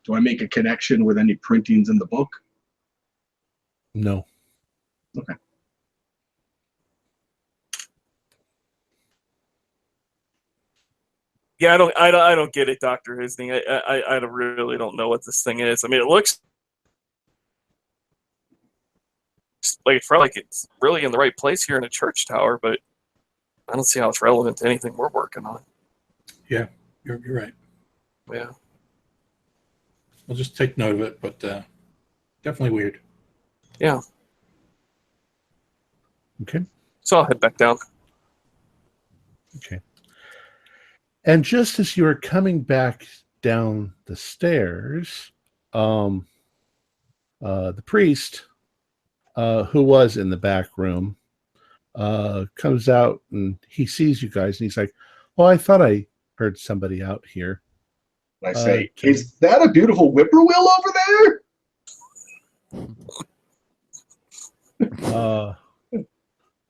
do I make a connection with any printings in the book? No. Okay. Yeah, I don't get it, Dr. Hisney. I really don't know what this thing is. I mean, it looks like it's really in the right place here in a church tower, but I don't see how it's relevant to anything we're working on. Yeah, you're right. Yeah. I'll just take note of it, but definitely weird. Yeah. Okay. So I'll head back down. Okay. And just as you are coming back down the stairs, the priest, who was in the back room, comes out and he sees you guys and he's like, "Oh, I thought I heard somebody out here." I say, "Is that a beautiful whippoorwill over there?"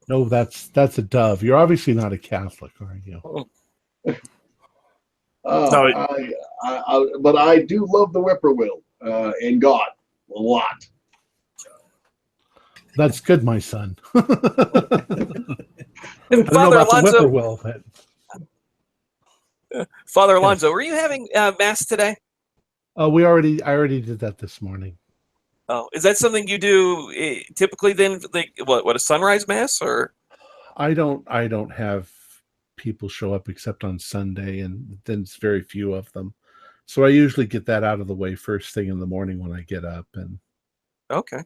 No, that's a dove. You're obviously not a Catholic, are you? No, but I do love the whippoorwill and God a lot. That's good, my son. And I don't know Father about the Alonso, whippoorwill, but Father Alonso, were you having mass today? I already did that this morning. Oh, is that something you do typically then? Like, what a sunrise mass or? I don't have people show up except on Sunday, and then it's very few of them. So I usually get that out of the way first thing in the morning when I get up. And okay,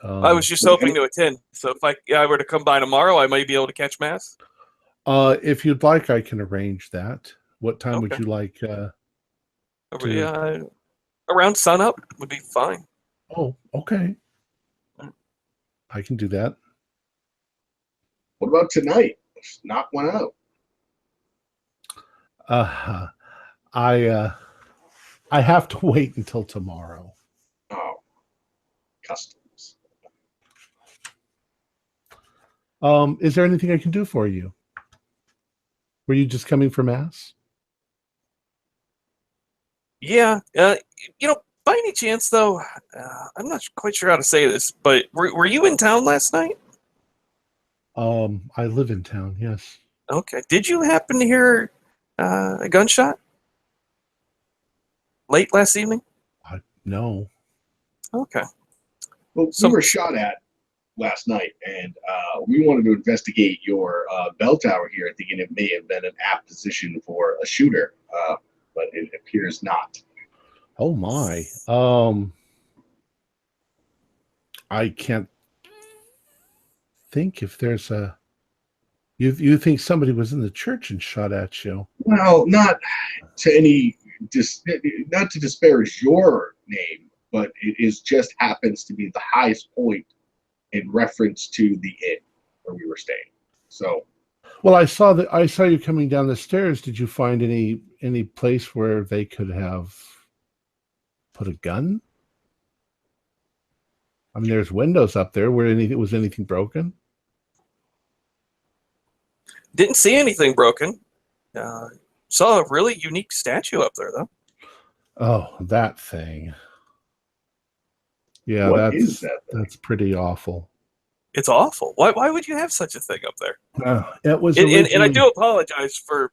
I was just hoping to attend. So if I were to come by tomorrow, I might be able to catch mass. If you'd like, I can arrange that. What time would you like? Around sunup would be fine. Oh, okay. I can do that. What about tonight? Let's knock one out. I have to wait until tomorrow. Oh, customs. Is there anything I can do for you? Were you just coming for mass? Yeah. By any chance, though, I'm not quite sure how to say this, but were you in town last night? I live in town, yes. Okay. Did you happen to hear a gunshot late last evening? No. Okay. Well, we were shot at last night, and we wanted to investigate your bell tower here, thinking it may have been an apt position for a shooter, but it appears not. Oh my. I can't think if there's a. You think somebody was in the church and shot at you? Well, not to disparage your name, but it is just happens to be the highest point in reference to the inn where we were staying. So, well, I saw you coming down the stairs. Did you find any place where they could have put a gun? I mean, there's windows up there. Was anything broken? Didn't see anything broken. Saw a really unique statue up there, though. Oh, that thing. Yeah, what is that thing? That's pretty awful. It's awful. Why would you have such a thing up there? It was, and I do apologize for,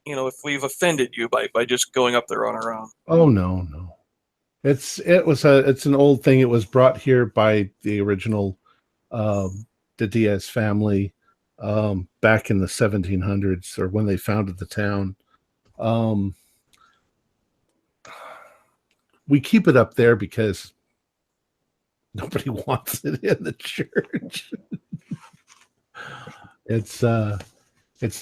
if we've offended you by just going up there on our own. Oh no. It's an old thing. It was brought here by the original the Diaz family back in the 1700s, or when they founded the town. We keep it up there because nobody wants it in the church. It's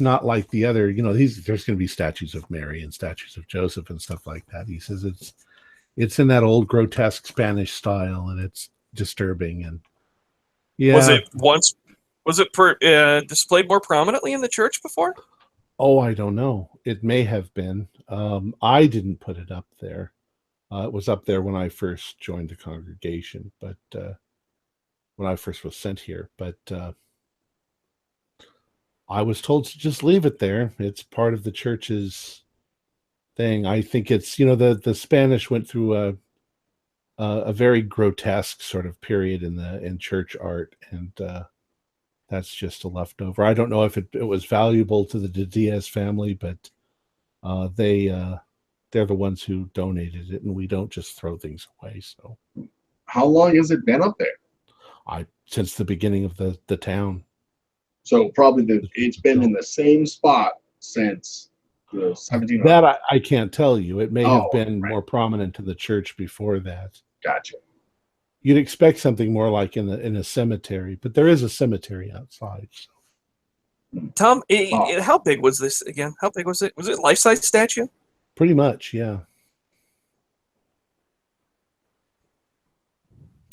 not like the other, there's going to be statues of Mary and statues of Joseph and stuff like that. He says it's in that old grotesque Spanish style, and it's disturbing. And yeah, was it displayed more prominently in the church before? Oh, I don't know. It may have been. I didn't put it up there. It was up there when I first joined the congregation, but when I first was sent here. But I was told to just leave it there. It's part of the church's thing. I think it's, the Spanish went through a very grotesque sort of period in church art, and that's just a leftover. I don't know if it was valuable to the Diaz family, but they're the ones who donated it, and we don't just throw things away. So, how long has it been up there? Since the beginning of the town. So probably it's been in the same spot since the 1700s. That I can't tell you. It may have been more prominent to the church before that. Gotcha. You'd expect something more like in a cemetery, but there is a cemetery outside. So. Tom, how big was this again? How big was it? Was it a life-size statue? Pretty much, yeah.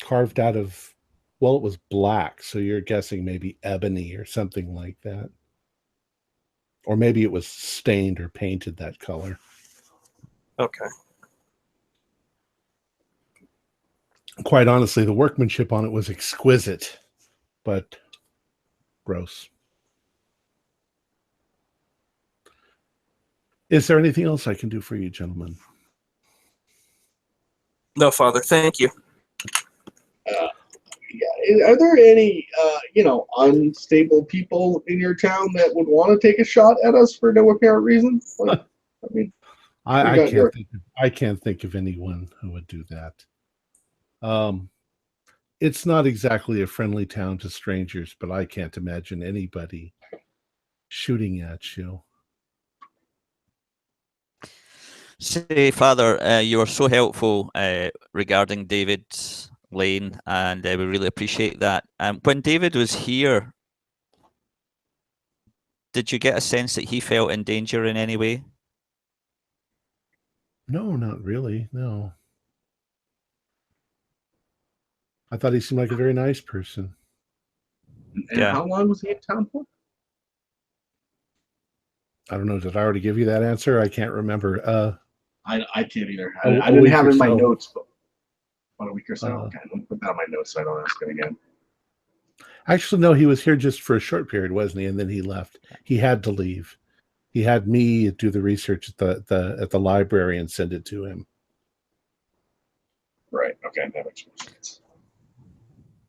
Carved out of, well, it was black, so you're guessing maybe ebony or something like that. Or maybe it was stained or painted that color. Okay. Quite honestly, the workmanship on it was exquisite, but gross. Is there anything else I can do for you, gentlemen? No, Father. Thank you. Yeah, Are there any, unstable people in your town that would want to take a shot at us for no apparent reason? Like, I mean, I can't think of anyone who would do that. It's not exactly a friendly town to strangers, but I can't imagine anybody shooting at you. Say, Father, you were so helpful regarding David Lane, and we really appreciate that. When David was here, did you get a sense that he felt in danger in any way? No, not really. No. I thought he seemed like a very nice person. And how long was he in town for? I don't know. Did I already give you that answer? I can't remember. I can't either. I didn't have it in my notes, but about a week or so. Okay, let me put that on my notes so I don't ask it again. Actually, no, he was here just for a short period, wasn't he? And then he left. He had to leave. He had me do the research at the library and send it to him. Right. Okay, that makes sense.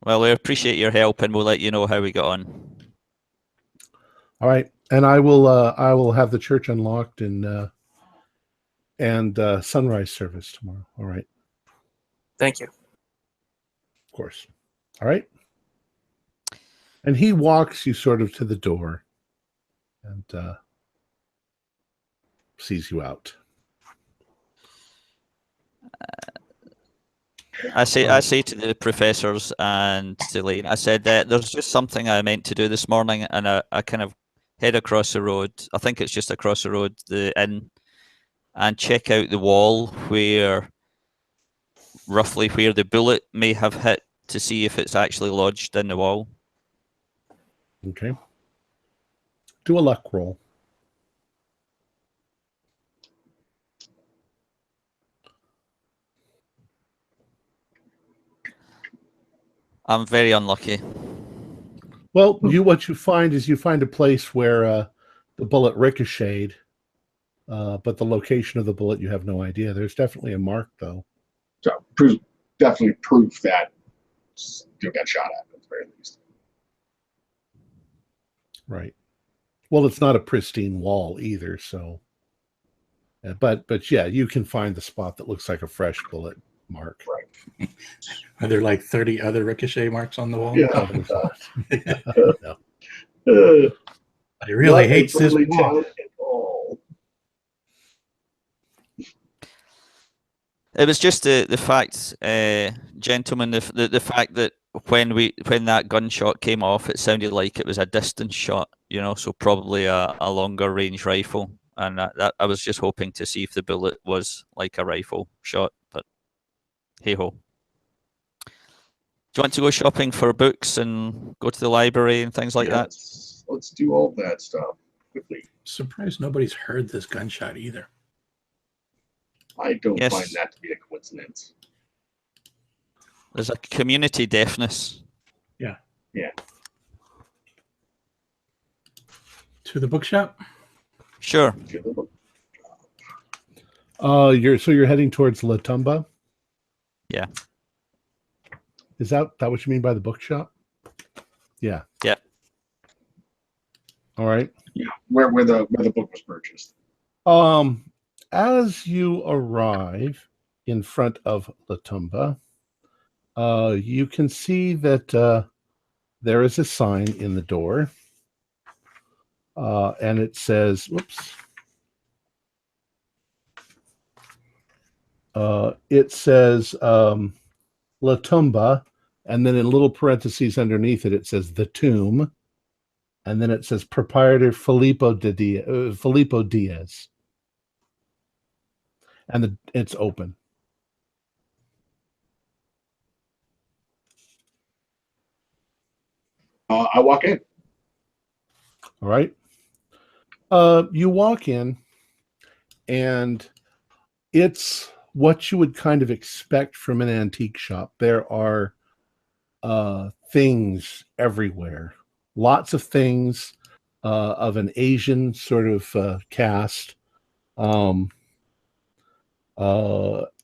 Well, we appreciate your help, and we'll let you know how we got on. All right, and I will have the church unlocked and sunrise service tomorrow. All right. Thank you. Of course. All right. And he walks you sort of to the door and sees you out. I say to the professors and to Lane, I said that there's just something I meant to do this morning, and I kind of head across the road. I think it's just across the road, the inn, and check out the wall roughly where the bullet may have hit, to see if it's actually lodged in the wall. Okay. Do a luck roll. I'm very unlucky. Well, what you find is a place where the bullet ricocheted, but the location of the bullet you have no idea. There's definitely a mark, though. So definitely proof that you got shot at the very least. Right. Well, it's not a pristine wall either, so. But yeah, you can find the spot that looks like a fresh bullet mark. Right. Are there like 30 other ricochet marks on the wall? Yeah. No. He really hates this wall. It was just the fact, gentlemen, the fact that when that gunshot came off, it sounded like it was a distance shot, so probably a longer range rifle, and that I was just hoping to see if the bullet was like a rifle shot, but hey ho. Do you want to go shopping for books and go to the library and things like that? Let's do all that stuff quickly. Surprised nobody's heard this gunshot either. I don't find that to be a coincidence. There's a community deafness. Yeah. Yeah. To the bookshop? Sure. You're heading towards La Tumba? Yeah. Is that what you mean by the bookshop? Yeah. Yeah. All right. Yeah. Where the book was purchased. As you arrive in front of La Tumba, you can see that there is a sign in the door, and it says, it says La Tumba, and then in little parentheses underneath it, it says the tomb, and then it says proprietor Filippo Diaz. And it's open. I walk in. All right. You walk in, and it's what you would kind of expect from an antique shop. There are things everywhere. Lots of things of an Asian sort of cast.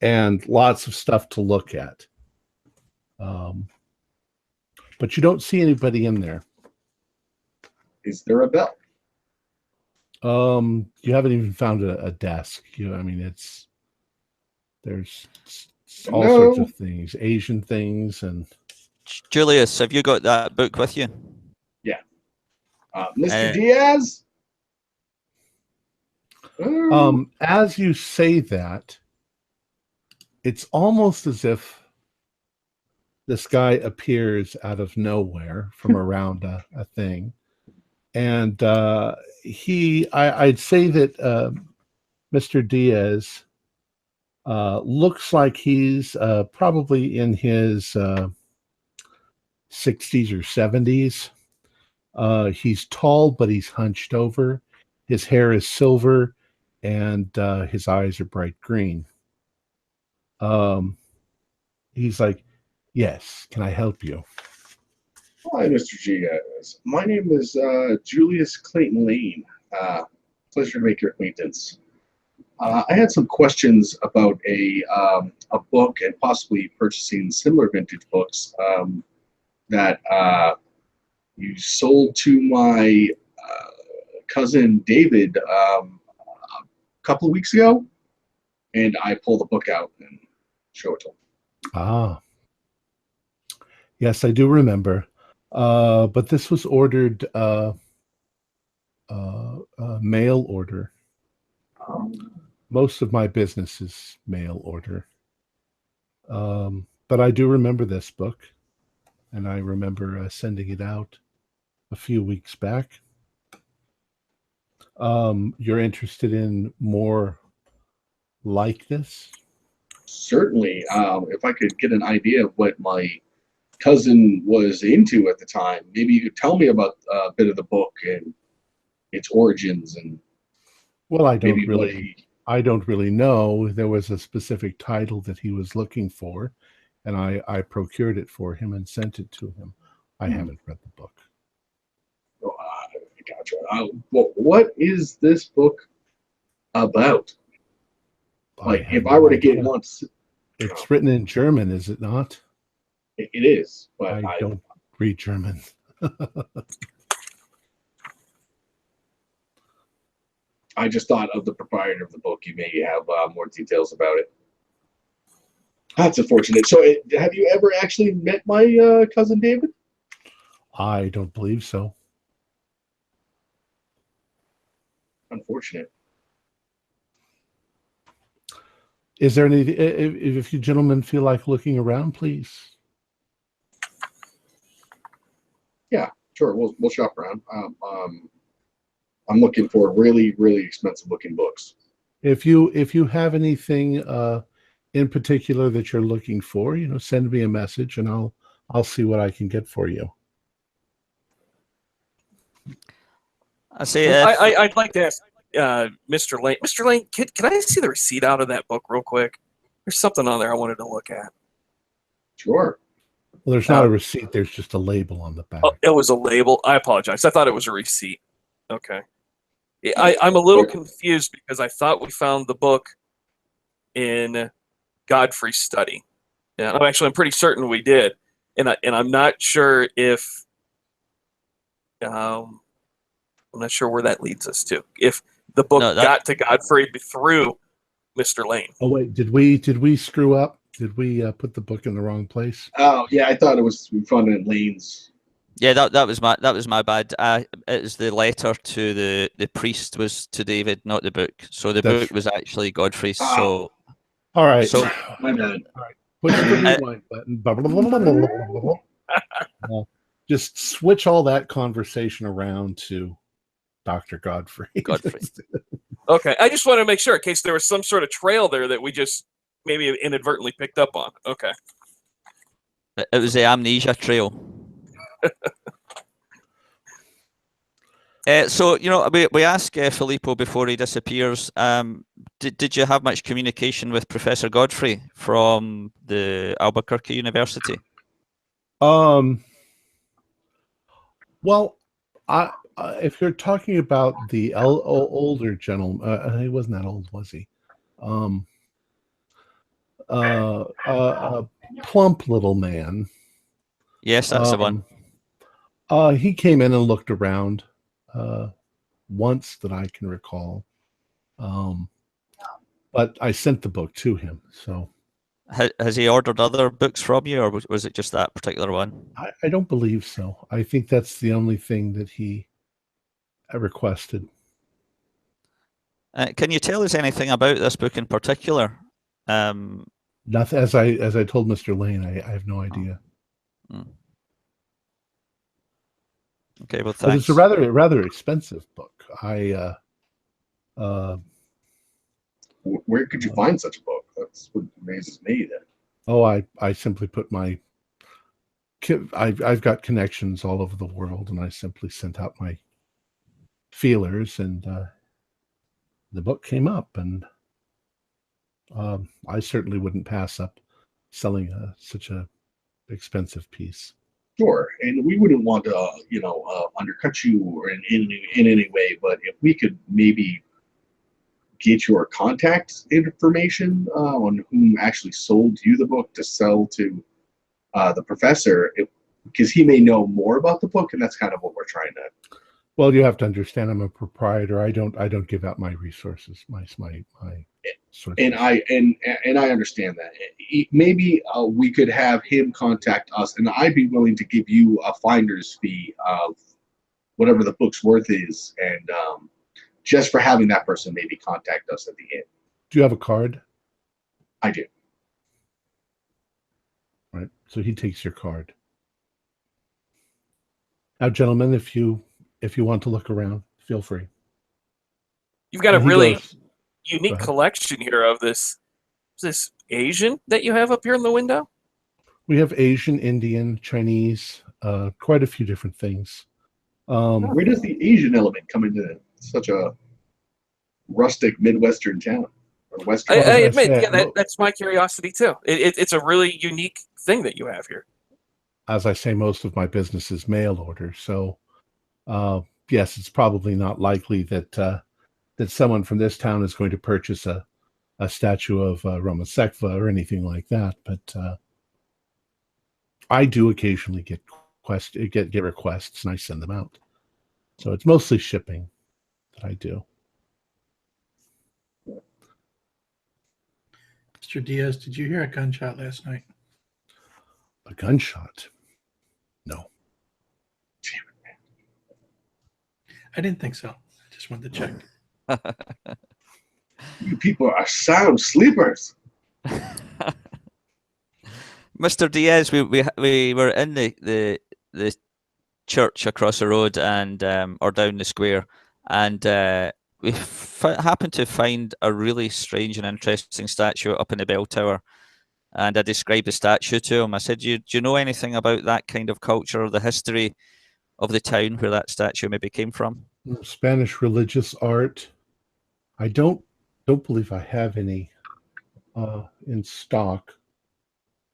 And lots of stuff to look at. but you don't see anybody in there. Is there a bell? You haven't even found a desk. There's all sorts of things, Asian things, and Julius, have you got that book with you? Yeah. Mr. Diaz? As you say that, it's almost as if this guy appears out of nowhere from around a thing. And I'd say that Mr. Diaz looks like he's probably in his 60s or 70s. He's tall, but he's hunched over. His hair is silver, and his eyes are bright green. He's like, "Yes, can I help you?" Hi, Mr. Diaz. My name is Julius Clayton Lane. Pleasure to make your acquaintance. I had some questions about a book and possibly purchasing similar vintage books that you sold to my cousin David a couple of weeks ago, and I pulled the book out and show it to him. Ah, yes, I do remember. But this was ordered mail order. Most of my business is mail order. But I do remember this book, and I remember sending it out a few weeks back. You're interested in more like this? Certainly. If I could get an idea of what my cousin was into at the time, maybe you could tell me about a bit of the book and its origins. And well, I don't really know. There was a specific title that he was looking for, and I procured it for him and sent it to him. I haven't read the book. Oh, gotcha. What is this book about? Like, if I were to get one, it's written in German, is it not? It is, but I don't read German. I just thought of the proprietor of the book. You may have more details about it. That's unfortunate. So, have you ever actually met my cousin David? I don't believe so. Unfortunate. Is there any? If you gentlemen feel like looking around, please. Yeah, sure. We'll shop around. I'm looking for really, really expensive looking books. If you have anything in particular that you're looking for, send me a message and I'll see what I can get for you. I'd like to ask Mr. Lane. Mr. Lane, can I see the receipt out of that book real quick? There's something on there I wanted to look at. Sure. Well, there's not a receipt. There's just a label on the back. Oh, it was a label. I apologize. I thought it was a receipt. Okay. I'm a little confused because I thought we found the book in Godfrey's study. Yeah, I'm pretty certain we did, and I'm not sure if I'm not sure where that leads us to. If the book got to Godfrey through Mr. Lane. Oh wait, did we screw up? Did we put the book in the wrong place? Oh yeah, I thought we found it in Lane's. Yeah, that was my bad. It was the letter to the priest was to David, not the book. So the book was actually Godfrey's. So all right. So my bad. All right. Push the rewind button. Just switch all that conversation around to Dr. Godfrey. Okay, I just want to make sure in case there was some sort of trail there that we just maybe inadvertently picked up on. Okay. It was the amnesia trail. So we ask Filippo before he disappears. Did you have much communication with Professor Godfrey from the Albuquerque University? Well, if you're talking about the older gentleman, he wasn't that old, was he? A plump little man. Yes, that's the one. He came in and looked around once that I can recall. But I sent the book to him. So Has he ordered other books from you, or was it just that particular one? I don't believe so. I think that's the only thing that he requested. Can you tell us anything about this book in particular? Nothing. As I told Mr. Lane, I have no idea. Okay, well, thanks. But it's a rather expensive book. Where could you find such a book? That's what amazes me. Then. Oh, I simply put my. I've got connections all over the world, and I simply sent out my feelers, and the book came up, and I certainly wouldn't pass up selling such a expensive piece. Sure, and we wouldn't want to, undercut you or in any way. But if we could maybe get your contact information on whom actually sold you the book to sell to the professor, because he may know more about the book, and that's kind of what we're trying to. Well, you have to understand, I'm a proprietor. I don't give out my resources, my sources. And I understand that. Maybe we could have him contact us, and I'd be willing to give you a finder's fee of whatever the book's worth is, and just for having that person maybe contact us at the end. Do you have a card? I do. Right. So he takes your card. Now, gentlemen, if you want to look around, feel free. You've got a really unique collection here of this. Is this Asian that you have up here in the window? We have Asian, Indian, Chinese, quite a few different things. Where does the Asian element come into such a rustic Midwestern town? Or Western? I admit, that's my curiosity too. It's a really unique thing that you have here. As I say, most of my business is mail order, so yes, it's probably not likely that someone from this town is going to purchase a statue of Ramasekva or anything like that. But I do occasionally get requests, and I send them out. So it's mostly shipping that I do. Mr. Diaz, did you hear a gunshot last night? A gunshot? No. I didn't think so. I just wanted to check. You people are sound sleepers. Mr. Diaz, we were in the church across the road and or down the square, and we happened to find a really strange and interesting statue up in the bell tower. And I described the statue to him. I said, do you know anything about that kind of culture or the history of the town where that statue maybe came from? Spanish religious art. I don't believe I have any in stock.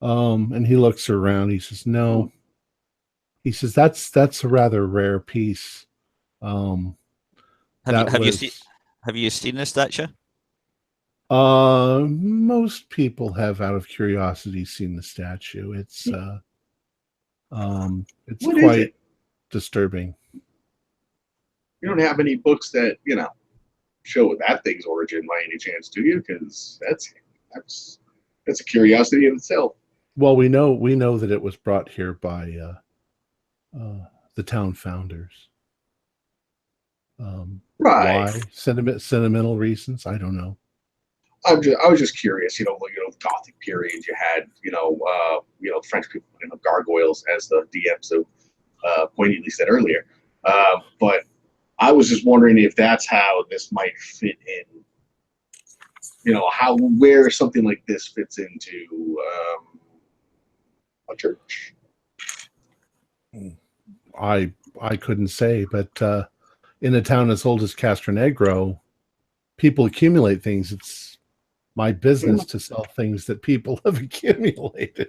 And he looks around. He says, no. He says, that's a rather rare piece. Have you seen the statue? Most people have, out of curiosity, seen the statue. It's quite disturbing. You don't have any books that show that thing's origin by any chance, do you? Because that's a curiosity in itself. Well, we know that it was brought here by the town founders. Right. Why? Sentimental reasons? I don't know. I was just curious. The Gothic period, you had French people, gargoyles, as the DM so poignantly said earlier. But I was just wondering if that's how this might fit in. Where something like this fits into a church. I couldn't say, but in a town as old as Castronegro, people accumulate things. It's my business to sell things that people have accumulated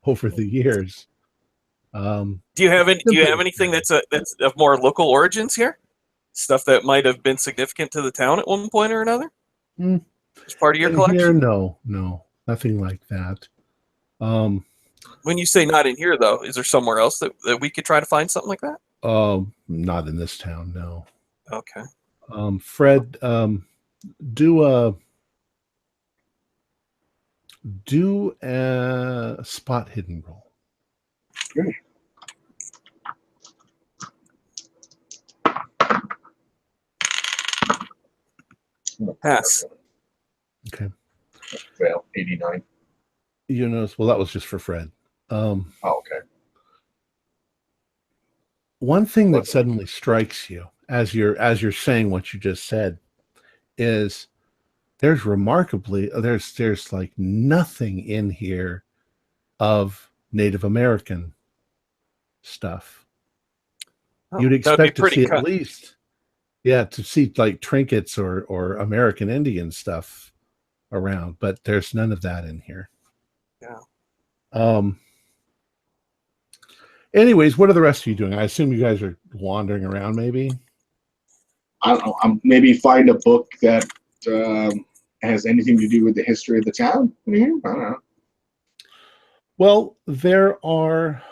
over the years. Do you have anything that's of more local origins here? Stuff that might have been significant to the town at one point or another? As part of your collection? Here, no, nothing like that. When you say not in here, though, is there somewhere else that we could try to find something like that? Not in this town, no. Okay. Fred, do a spot hidden roll. Okay. Pass. Okay. Fail. 89. You notice, well, that was just for Fred. Okay. One thing that suddenly strikes you as you're saying what you just said is there's like nothing in here of Native American stuff. Oh, You'd expect to see cut. at least, to see like trinkets or American Indian stuff around, but there's none of that in here. Yeah. Anyways, what are the rest of you doing? I assume you guys are wandering around, maybe? I don't know. Maybe find a book that has anything to do with the history of the town. I don't know. Well, there are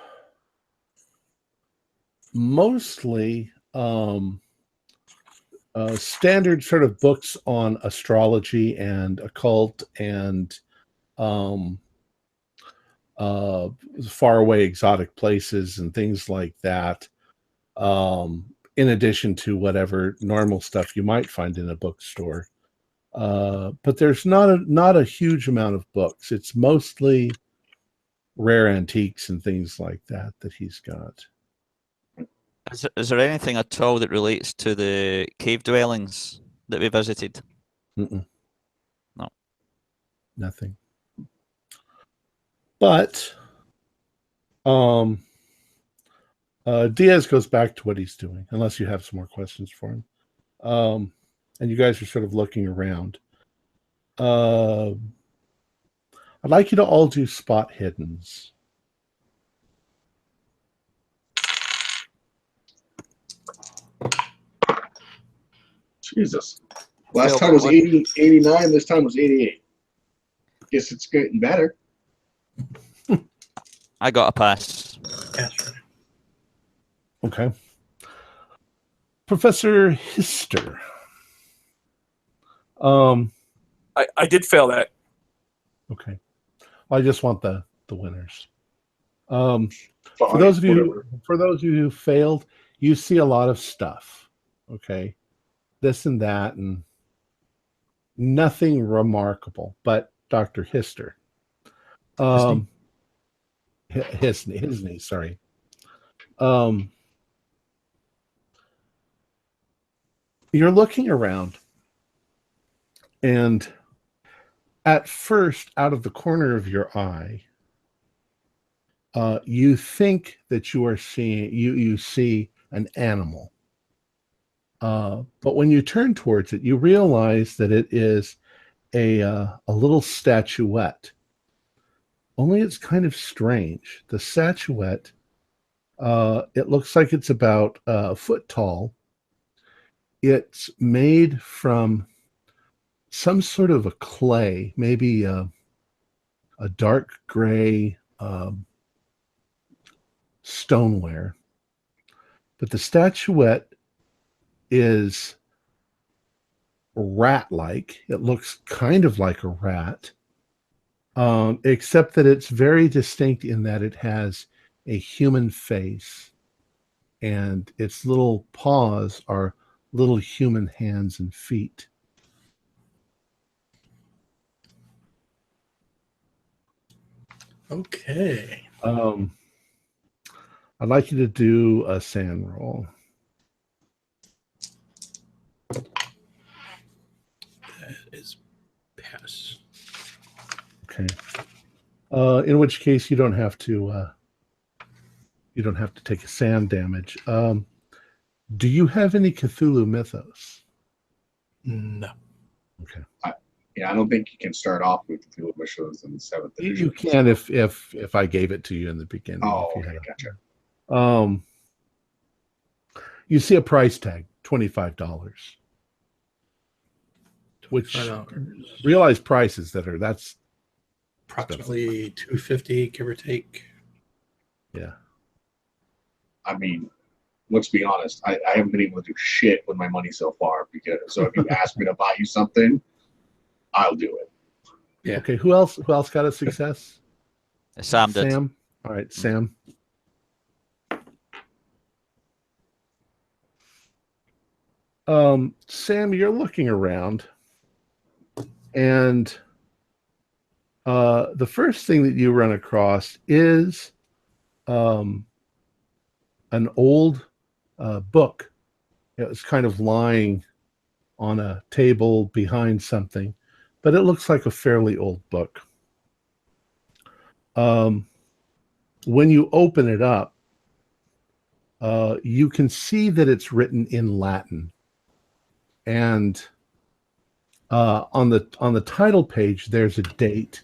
mostly standard sort of books on astrology and occult and faraway exotic places and things like that, in addition to whatever normal stuff you might find in a bookstore. But there's not a huge amount of books. It's mostly rare antiques and things like that he's got. Is there anything at all that relates to the cave dwellings that we visited? Mm-mm. No. Nothing. But Diaz goes back to what he's doing, unless you have some more questions for him. And you guys are sort of looking around. I'd like you to all do spot hiddens. Jesus. Last time was 89. This time was 88. Guess it's getting better. I got a pass. Okay. Professor Hister. I did fail that. Okay. Well, I just want the winners. Fine, for those of you whatever. who failed, you see a lot of stuff. Okay. This and that, and nothing remarkable. But Dr. Hister. His knee, sorry. You're looking around, and at first, out of the corner of your eye, you think that you are seeing you see an animal. But when you turn towards it, you realize that it is a little statuette. Only it's kind of strange. The statuette, it looks like it's about a foot tall. It's made from some sort of a clay, maybe a dark gray stoneware. But the statuette is rat-like. It looks kind of like a rat, except that it's very distinct in that it has a human face, and its little paws are little human hands and feet. Okay. I'd like you to do a sand roll. That is pass. Okay. In which case you don't have to take a sand damage. Do you have any Cthulhu mythos? No. Okay. Yeah, I don't think you can start off with Cthulhu Mythos in the 7th edition. You can if I gave it to you in the beginning. Oh, if you okay, had gotcha. You see a price tag, $25. Which $25. realize prices that's Approximately 250, give or take. Yeah. I mean, let's be honest. I haven't been able to do shit with my money so far. So if you ask me to buy you something, I'll do it. Yeah. Okay. Who else got a success? Sam did. Sam. All right, Sam. Sam, you're looking around, and the first thing that you run across is an old book. It's kind of lying on a table behind something, but it looks like a fairly old book. When you open it up, you can see that it's written in Latin. And on the title page, there's a date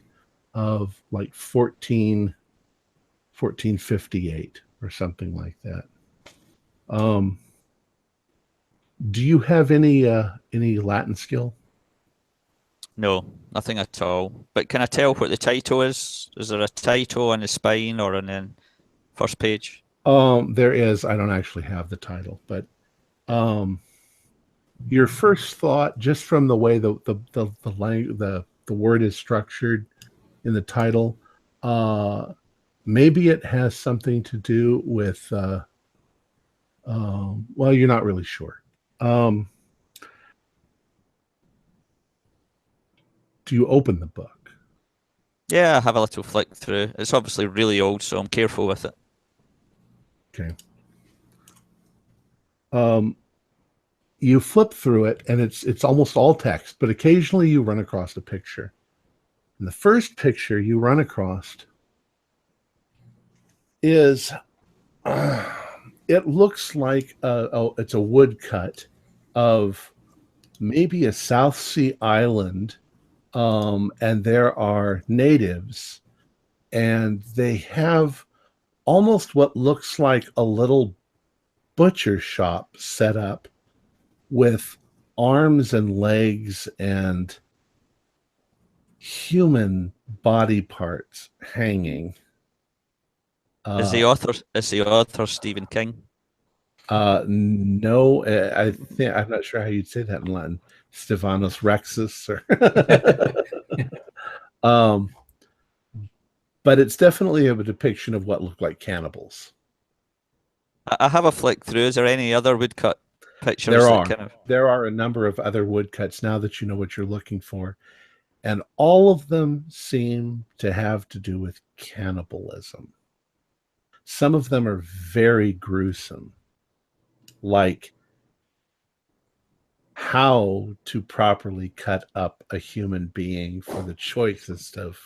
of like 1458 or something like that. Do you have any Latin skill? No, nothing at all. But can I tell what the title is? Is there a title on the spine or on the first page? There is. I don't actually have the title, but your first thought, just from the way the word is structured in the title, maybe it has something to do with. Well, you're not really sure. Do you open the book? Yeah, I have a little flick through. It's obviously really old, so I'm careful with it. Okay. You flip through it, and it's almost all text, but occasionally you run across a picture. And the first picture you run across is it looks like it's a woodcut of maybe a South Sea island, and there are natives, and they have almost what looks like a little butcher shop set up with arms and legs and human body parts hanging. Is the author Stephen King? No, I'm not sure how you'd say that in Latin. Stephanus Rexus, or but it's definitely a depiction of what looked like cannibals. I have a flick through. Is there any other woodcut pictures? There are a number of other woodcuts now that you know what you're looking for, and all of them seem to have to do with cannibalism. Some of them are very gruesome, like how to properly cut up a human being for the choicest of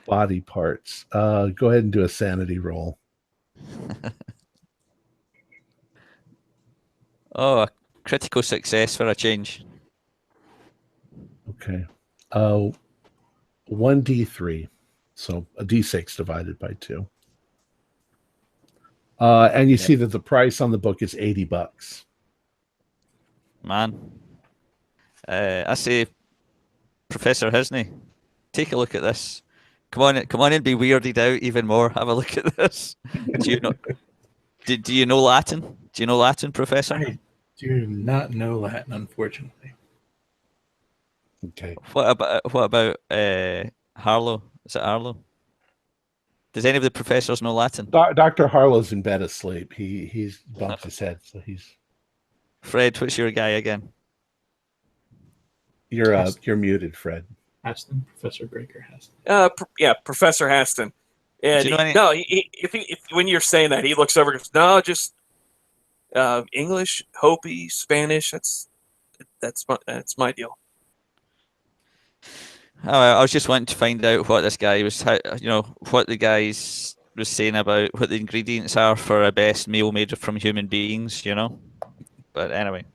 body parts. Go ahead and do a sanity roll. Oh, a critical success for a change. Okay. 1d3. So a d6 divided by 2. And you see that the price on the book is $80. Man. I say, Professor Hisney, take a look at this. Come on and be weirded out even more. Have a look at this. Do you know Latin? Do you know Latin, Professor? I do not know Latin, unfortunately. Okay. What about Harlow? Is it Harlow? Does any of the professors know Latin? Dr. Harlow's in bed asleep. He's bumped his head, so he's. Fred, what's your guy again? You're muted, Fred. Haston, Professor Breaker Haston. Professor Haston. And when you're saying that, he looks over and goes, "No, just English, Hopi, Spanish. That's my deal." I was just wanting to find out what this guy was, what the guys was saying about what the ingredients are for a best meal made from human beings, But anyway,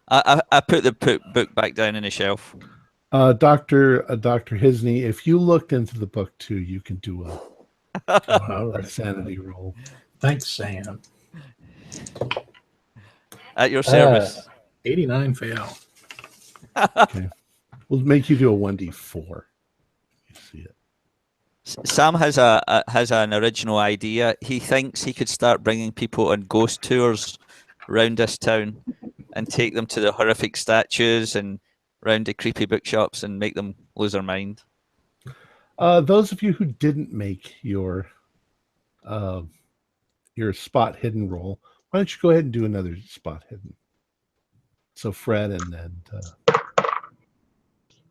I put the book back down on the shelf. Dr. Hisney, if you looked into the book too, you can do a sanity roll. Thanks, Sam. At your service. 89 fail. Okay. We'll make you do a 1d4. You see it. Sam has an original idea. He thinks he could start bringing people on ghost tours around this town and take them to the horrific statues and round the creepy bookshops and make them lose their mind. Those of you who didn't make your spot hidden roll, why don't you go ahead and do another spot hidden? So Fred and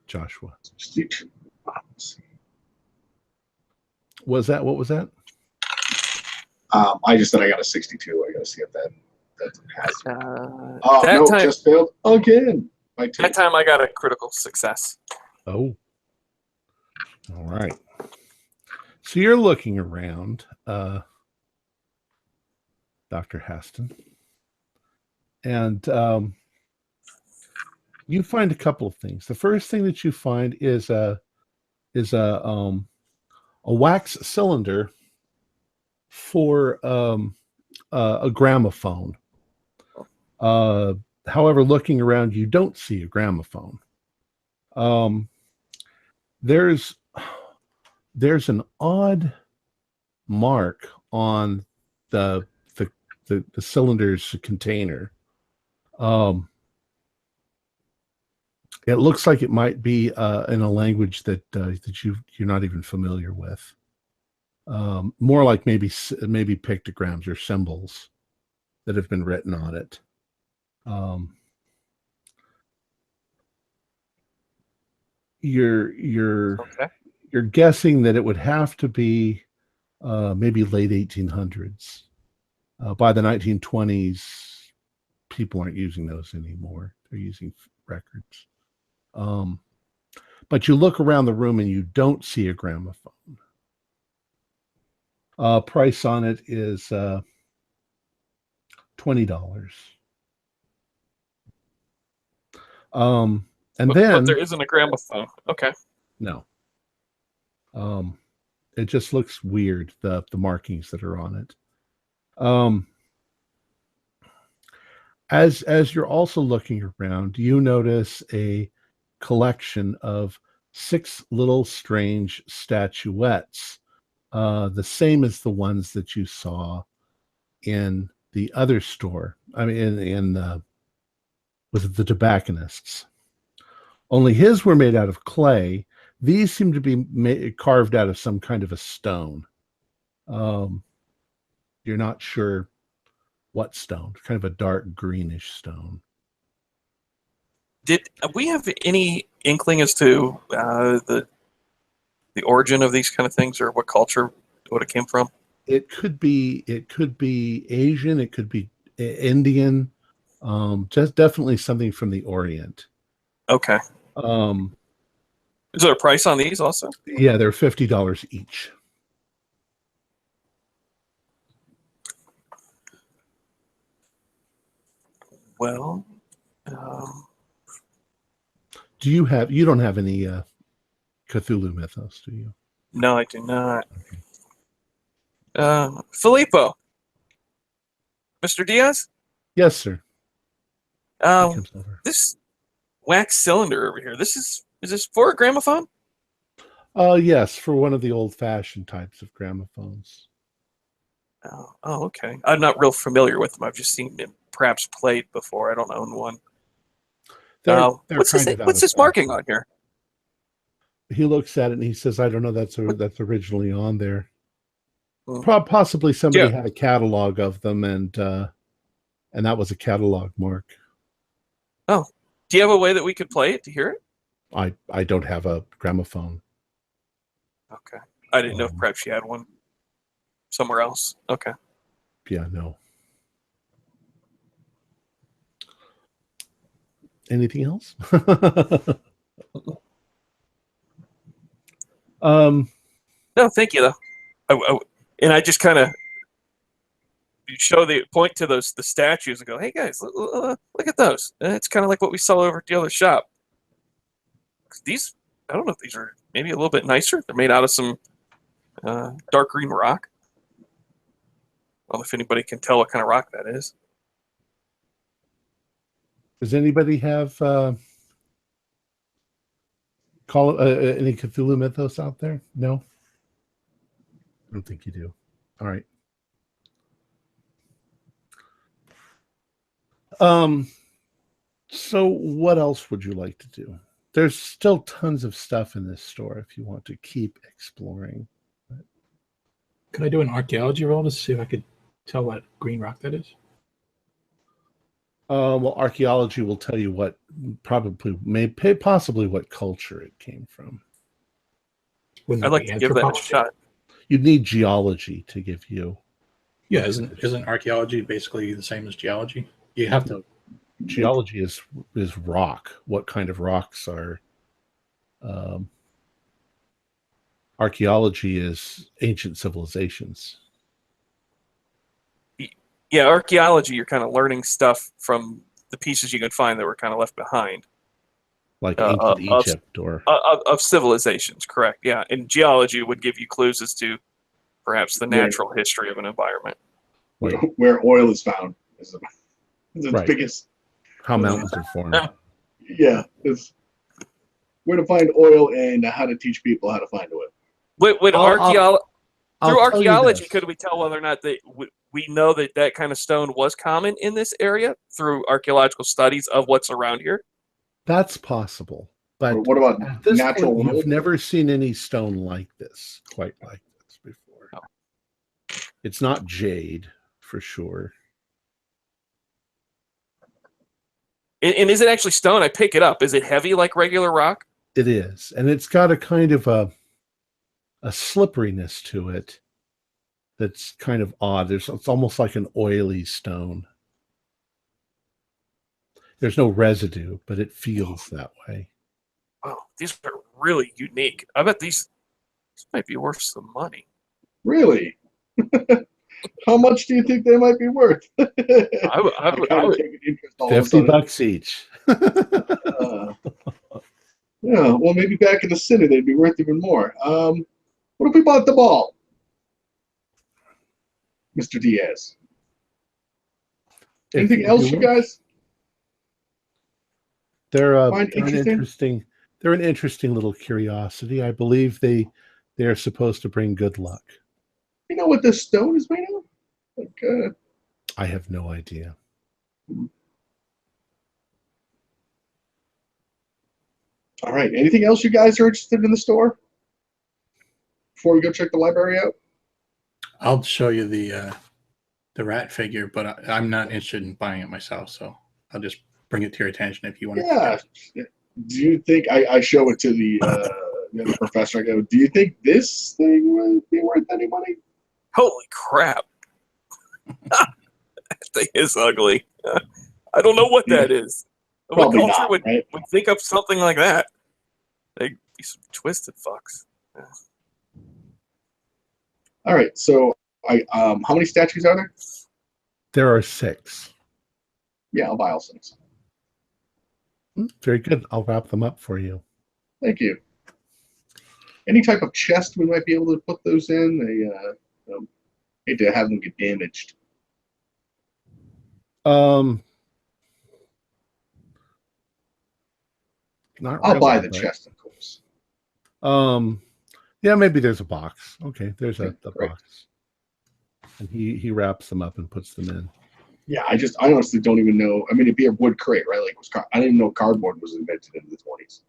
Joshua. 62. What was that? I just said I got a 62. I got to see if that has. That No, time- just failed again. By 2. That time I got a critical success. Oh. All right. So you're looking around, Dr. Haston, and you find a couple of things. The first thing that you find is a wax cylinder for a gramophone. However, looking around, you don't see a gramophone. There's an odd mark on the cylinder's container. It looks like it might be in a language that you're not even familiar with. More like maybe pictograms or symbols that have been written on it. You're guessing that it would have to be maybe late 1800s. By the 1920s, people aren't using those anymore. They're using records. But you look around the room and you don't see a gramophone. Price on it is $20. But there isn't a gramophone. Okay. No. It just looks weird, the markings that are on it. As you're also looking around, you notice a collection of 6 little strange statuettes, the same as the ones that you saw in the other store. I mean, was it the tobacconist's? Only his were made out of clay. These seem to be carved out of some kind of a stone. You're not sure what stone, kind of a dark greenish stone. Did we have any inkling as to the origin of these kind of things, or what culture, what it came from? It could be Asian, it could be Indian, just definitely something from the Orient. Okay. Is there a price on these also? Yeah, they're $50 each. Well, you don't have any Cthulhu mythos, do you? No, I do not. Filippo, Mr. Diaz? Yes, sir. This wax cylinder over here, is this for a gramophone? Yes, for one of the old-fashioned types of gramophones. Oh, okay. I'm not real familiar with them. I've just seen them perhaps played before. I don't own one. They're What's this marking on here? He looks at it and he says, "I don't know. That's originally on there. Possibly somebody had a catalog of them, and that was a catalog mark." Oh, do you have a way that we could play it to hear it? I don't have a gramophone. Okay, I didn't know if perhaps you had one somewhere else. Okay. Yeah, no. Anything else? No, thank you though. And I just kind of point to the statues and go, "Hey guys, look at those." And it's kind of like what we saw over at the other shop. These, I don't know if these are maybe a little bit nicer. They're made out of some dark green rock. I don't know if anybody can tell what kind of rock that is. Does anybody have Call any Cthulhu mythos out there? No? I don't think you do. All right. So what else would you like to do? There's still tons of stuff in this store if you want to keep exploring. Could I do an archaeology roll to see if I could tell what green rock that is? Well, archaeology will tell you what possibly what culture it came from. Wouldn't I'd that like be to give that a anthropology? shot. You'd need geology to give you. Yeah, isn't archaeology basically the same as geology? You have to. Geology is rock. What kind of rocks are? Archaeology is ancient civilizations. Yeah, archaeology, you're kind of learning stuff from the pieces you can find that were kind of left behind. Like ancient Egypt of civilizations, correct? Yeah, and geology would give you clues as to perhaps the natural history of an environment. Where oil is found is the biggest. How mountains are formed. Yeah, it's where to find oil and how to teach people how to find oil. Through archaeology, could we tell whether or not we know that kind of stone was common in this area through archaeological studies of what's around here? That's possible. But what about at this natural point, wood? you've never seen any stone like this, quite like this before. Oh. It's not jade, for sure. And is it actually stone? I pick it up. Is it heavy like regular rock? It is. And it's got a kind of a slipperiness to it that's kind of odd. It's almost like an oily stone. There's no residue, but it feels that way. Wow, these are really unique. I bet these might be worth some money. Really? How much do you think they might be worth? I would $50 each. Yeah, well, maybe back in the city they'd be worth even more. What if we bought the ball, Mr. Diaz? Anything else, you guys? They're an interesting little curiosity. I believe they're supposed to bring good luck. You know what this stone is made of? Like, I have no idea. All right. Anything else you guys are interested in the store? Before we go check the library out? I'll show you the rat figure, but I'm not interested in buying it myself, so I'll just bring it to your attention if you want to. Yeah. Do you think I show it to the professor? I go, do you think this thing would be worth any money? Holy crap. That thing is ugly. I don't know what that is. What Probably culture not, would right? think up something like that? They'd be some twisted fucks. Yeah. All right. So, how many statues are there? There are 6. Yeah, I'll buy all 6. Very good. I'll wrap them up for you. Thank you. Any type of chest we might be able to put those in? Hate to have them get damaged. Not I'll really, buy the but, chest, of course. Yeah, maybe there's a box. Okay, there's a great. box. And he wraps them up and puts them in. Yeah, I honestly don't even know. I mean, it'd be a wood crate, right? Like, I didn't even know cardboard was invented in the 20s.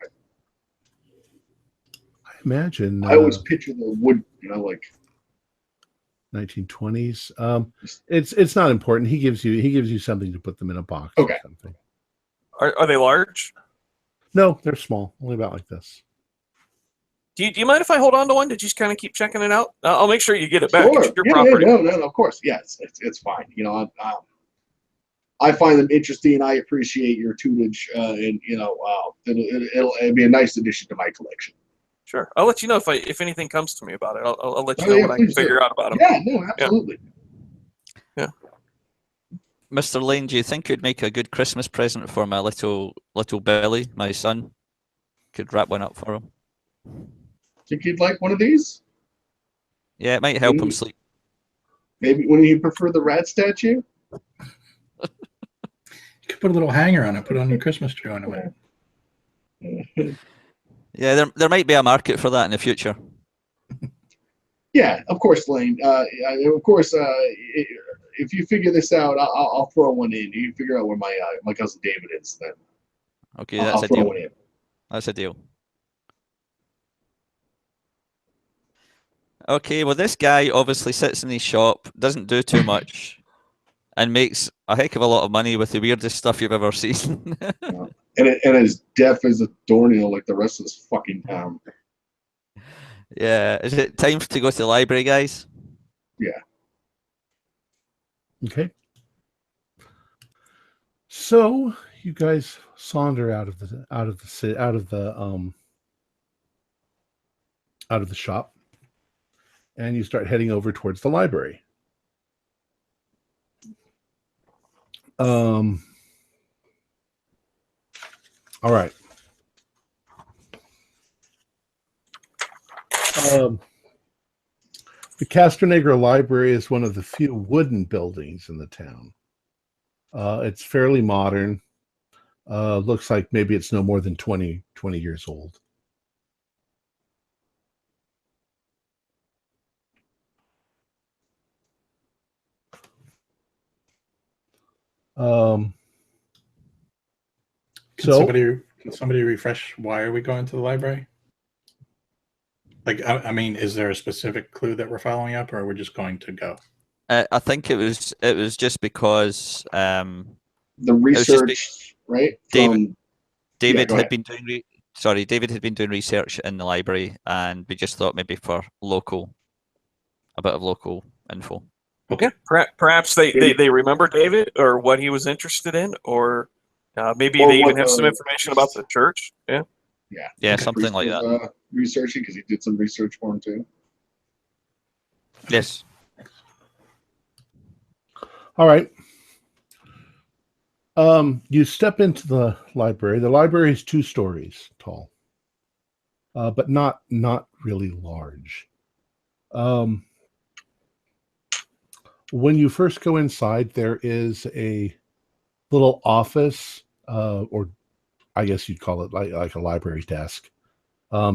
I imagine. I always picture the wood, like 1920s. It's not important. He gives you something to put them in a box. Okay. Or something. Are they large? No, they're small. Only about like this. Do you mind if I hold on to one to just kind of keep checking it out? I'll make sure you get it back. Sure. It's your Yeah, property. no, of course. Yeah, it's fine. I find them interesting. I appreciate your tutelage, and it'll be a nice addition to my collection. Sure. I'll let you know if anything comes to me about it. I'll let you know what I please can figure out about them. Yeah, no, absolutely. Yeah. Mr. Lane, do you think you'd make a good Christmas present for my little Billy, my son? Could wrap one up for him. Think you'd like one of these? Yeah, it might help him sleep. Maybe when you prefer the rat statue? You could put a little hanger on it, put it on your Christmas tree on it. Yeah, there might be a market for that in the future. Yeah, of course, Lane. Of course, if you figure this out, I'll throw one in. You figure out where my cousin David is, then Okay, I'll that's a throw deal. one in. That's a deal. Okay, well, this guy obviously sits in his shop, doesn't do too much, and makes a heck of a lot of money with the weirdest stuff you've ever seen. And as deaf as a doornail like the rest of this fucking town. Yeah, is it time to go to the library, guys? Yeah. Okay. So you guys saunter out of the shop, and you start heading over towards the library. All right. The Castronegro Library is one of the few wooden buildings in the town. It's fairly modern. Looks like maybe it's no more than 20 years old. Can somebody refresh why are we going to the library? Like, I mean, is there a specific clue that we're following up, or are we just going to go? I think it was just because the research, right? David Yeah, had been doing David had been doing research in the library, and we just thought maybe for a bit of local info. Okay. Perhaps they remember David or what he was interested in, or maybe Or they even what have some the- information about the church. Yeah. Yeah, the something priest like was, that. Researching because he did some research for him too. Yes. All right. You step into the library. The library is 2 stories tall, but not really large. When you first go inside, there is a little office, or I guess you'd call it like a library desk,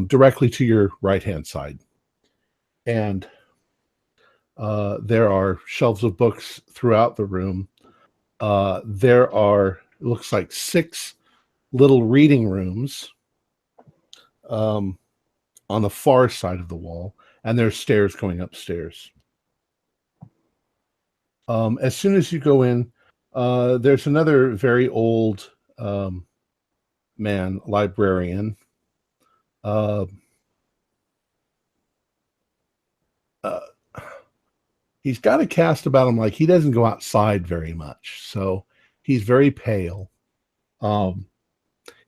directly to your right-hand side. And there are shelves of books throughout the room. There are, it looks like 6 little reading rooms on the far side of the wall, and there's stairs going upstairs. As soon as you go in, there's another very old man, librarian. He's got a cast about him like he doesn't go outside very much, so he's very pale.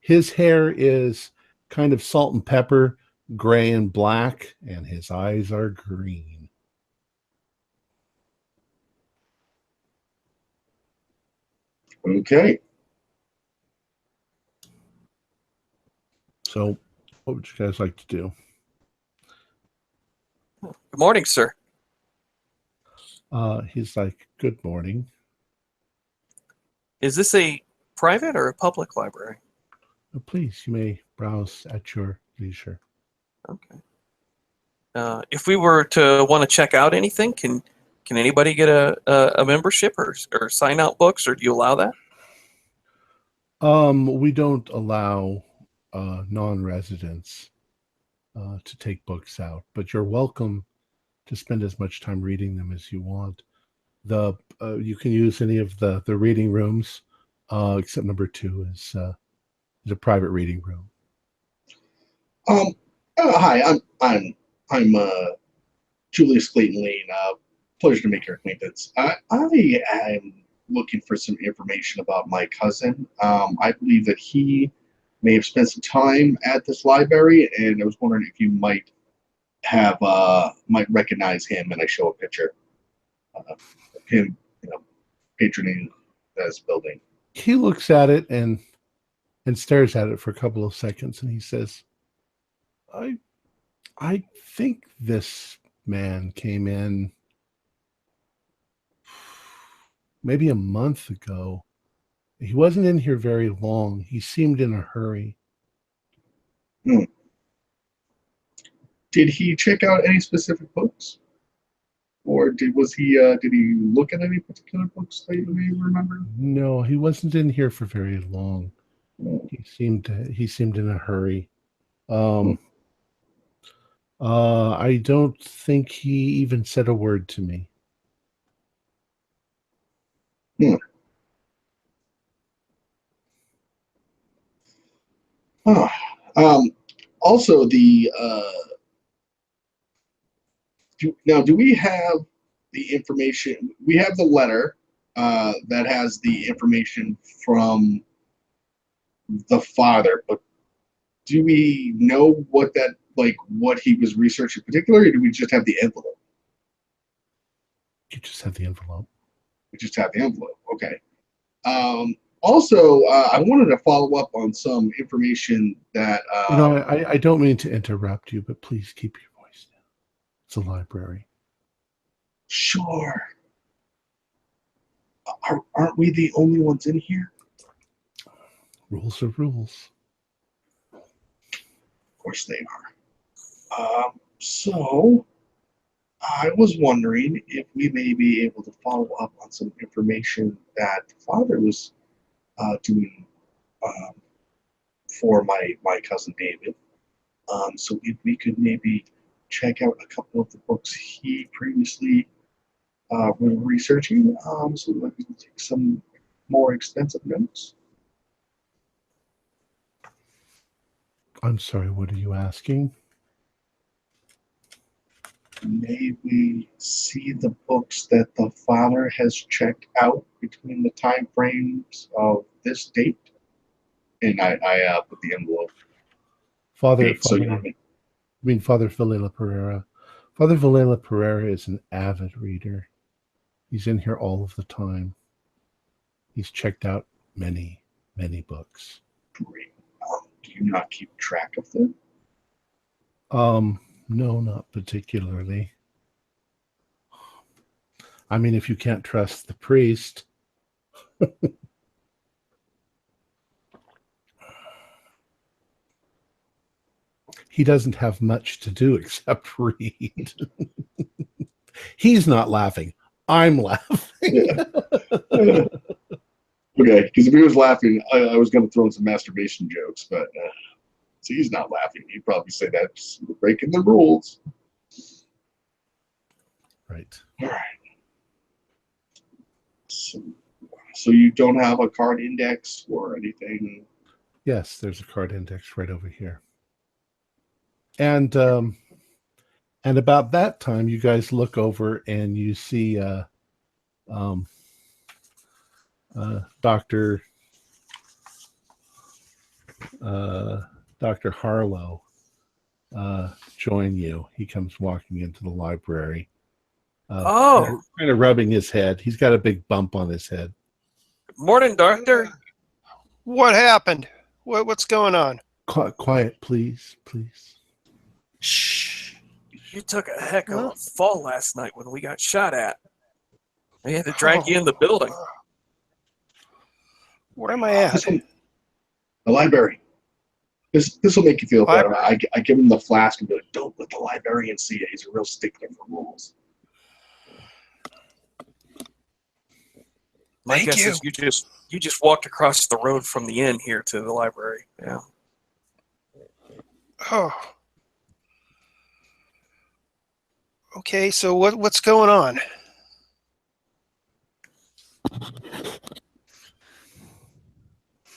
His hair is kind of salt and pepper, gray and black, and his eyes are green. Okay. So, what would you guys like to do? Good morning, sir. He's like, good morning. Is this a private or a public library? Please, you may browse at your leisure. Okay. If we were to want to check out anything, can anybody get a membership or sign out books, or do you allow that? We don't allow non-residents to take books out, but you're welcome to spend as much time reading them as you want. You can use any of the reading rooms, except number 2 is a private reading room. Hi, I'm Julius Clayton Lane. Pleasure to make your acquaintance. I am looking for some information about my cousin. I believe that he may have spent some time at this library, and I was wondering if you might recognize him, and I show a picture of him, patroning this building. He looks at it and stares at it for a couple of seconds, and he says, I think this man came in maybe a month ago. He wasn't in here very long. He seemed in a hurry. Did he check out any specific books? Or did he look at any particular books that you may remember? No, he wasn't in here for very long. He seemed in a hurry. I don't think he even said a word to me. Also, do we have the information? We have the letter that has the information from the father, but do we know what he was researching in particular, or do we just have the envelope? You just have the envelope. We just have the envelope. Okay. Also, I wanted to follow up on some information that... I don't mean to interrupt you, but please keep your voice down. It's a library. Sure. Aren't we the only ones in here? Rules are rules. Of course they are. So, I was wondering if we may be able to follow up on some information that the father was doing for my cousin David. So if we could maybe check out a couple of the books he previously were researching, so that we can take some more extensive notes. I'm sorry, what are you asking? May we see the books that the father has checked out between the time frames of this date? And I put the envelope. Father Villela Pereira. Father Villela Pereira is an avid reader. He's in here all of the time. He's checked out many, many books. Great. Do you not keep track of them? No, not particularly. I mean, if you can't trust the priest. He doesn't have much to do except read. He's not laughing. I'm laughing. Okay, because if he was laughing, I was going to throw in some masturbation jokes, but so he's not laughing. He'd probably say that's breaking the rules. Right. All right. So you don't have a card index or anything? Yes, there's a card index right over here. And about that time, you guys look over and you see Dr. Harlow join you. He comes walking into the library. Kind of rubbing his head. He's got a big bump on his head. Morning, Doctor. What happened? What's going on? Quiet, please. Shh. You took a heck of a fall last night when we got shot at. We had to drag you in the building. Where am I at? The library. This will make you feel better. I give him the flask and be like, don't let the librarian see it. He's a real stickler for rules. My guess is you just walked across the road from the inn here to the library. Yeah. Oh. Okay, so what's going on?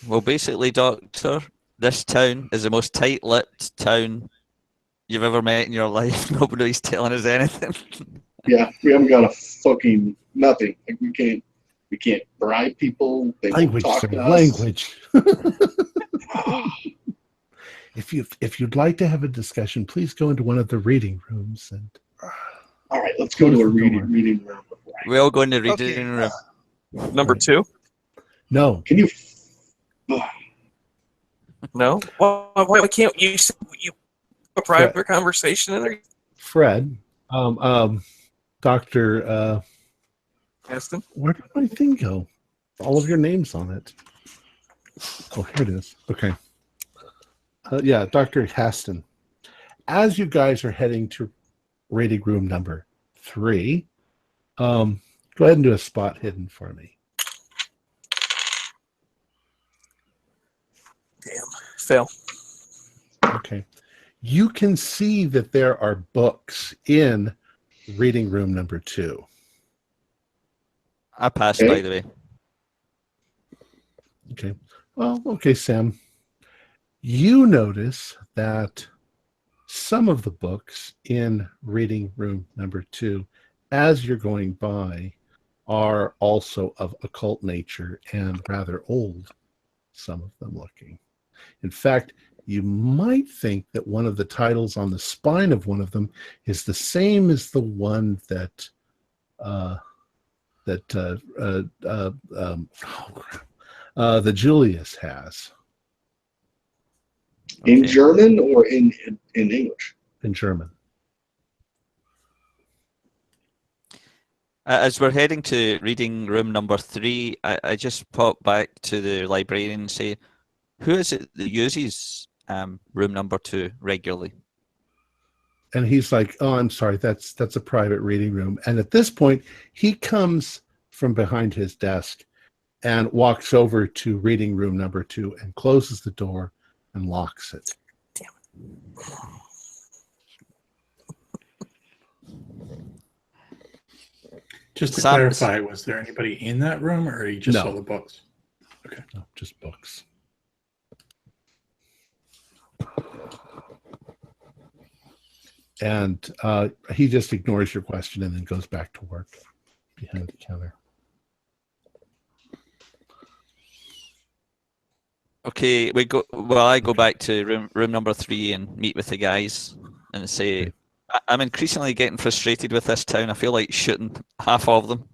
Well, basically, Doctor, this town is the most tight-lipped town you've ever met in your life. Nobody's telling us anything. Yeah, we haven't got a fucking nothing. Like we can't bribe people. They Language, won't talk sir. to us. Language. If you'd like to have a discussion, please go into one of the reading rooms and. All right, let's go to a reading room. We all go in the reading room. Number 2? No. Can you? No. Why can't you a private conversation in there? Fred, Dr. Aston? Where did my thing go? All of your names on it. Oh, here it is. Okay. Yeah, Dr. Haston. as you guys are heading to reading room number 3, go ahead and do a spot hidden for me. Damn. Fail. Okay. You can see that there are books in reading room number 2. I passed, by the way. Okay. Well, okay, Sam. You notice that some of the books in reading room number 2, as you're going by, are also of occult nature and rather old, some of them looking. In fact, you might think that one of the titles on the spine of one of them is the same as the one that the Julius has. In German or in English? In German. As we're heading to reading room number 3, I just pop back to the librarian and say, who is it that uses room number 2 regularly? And he's like, oh, I'm sorry, that's a private reading room. And at this point, he comes from behind his desk and walks over to reading room number 2 and closes the door and locks it. Damn it. Just to clarify, was there anybody in that room, or you just saw the books? Okay. No, just books. And he just ignores your question and then goes back to work behind the counter. Okay, I go back to room number 3 and meet with the guys and say, I'm increasingly getting frustrated with this town. I feel like shooting half of them.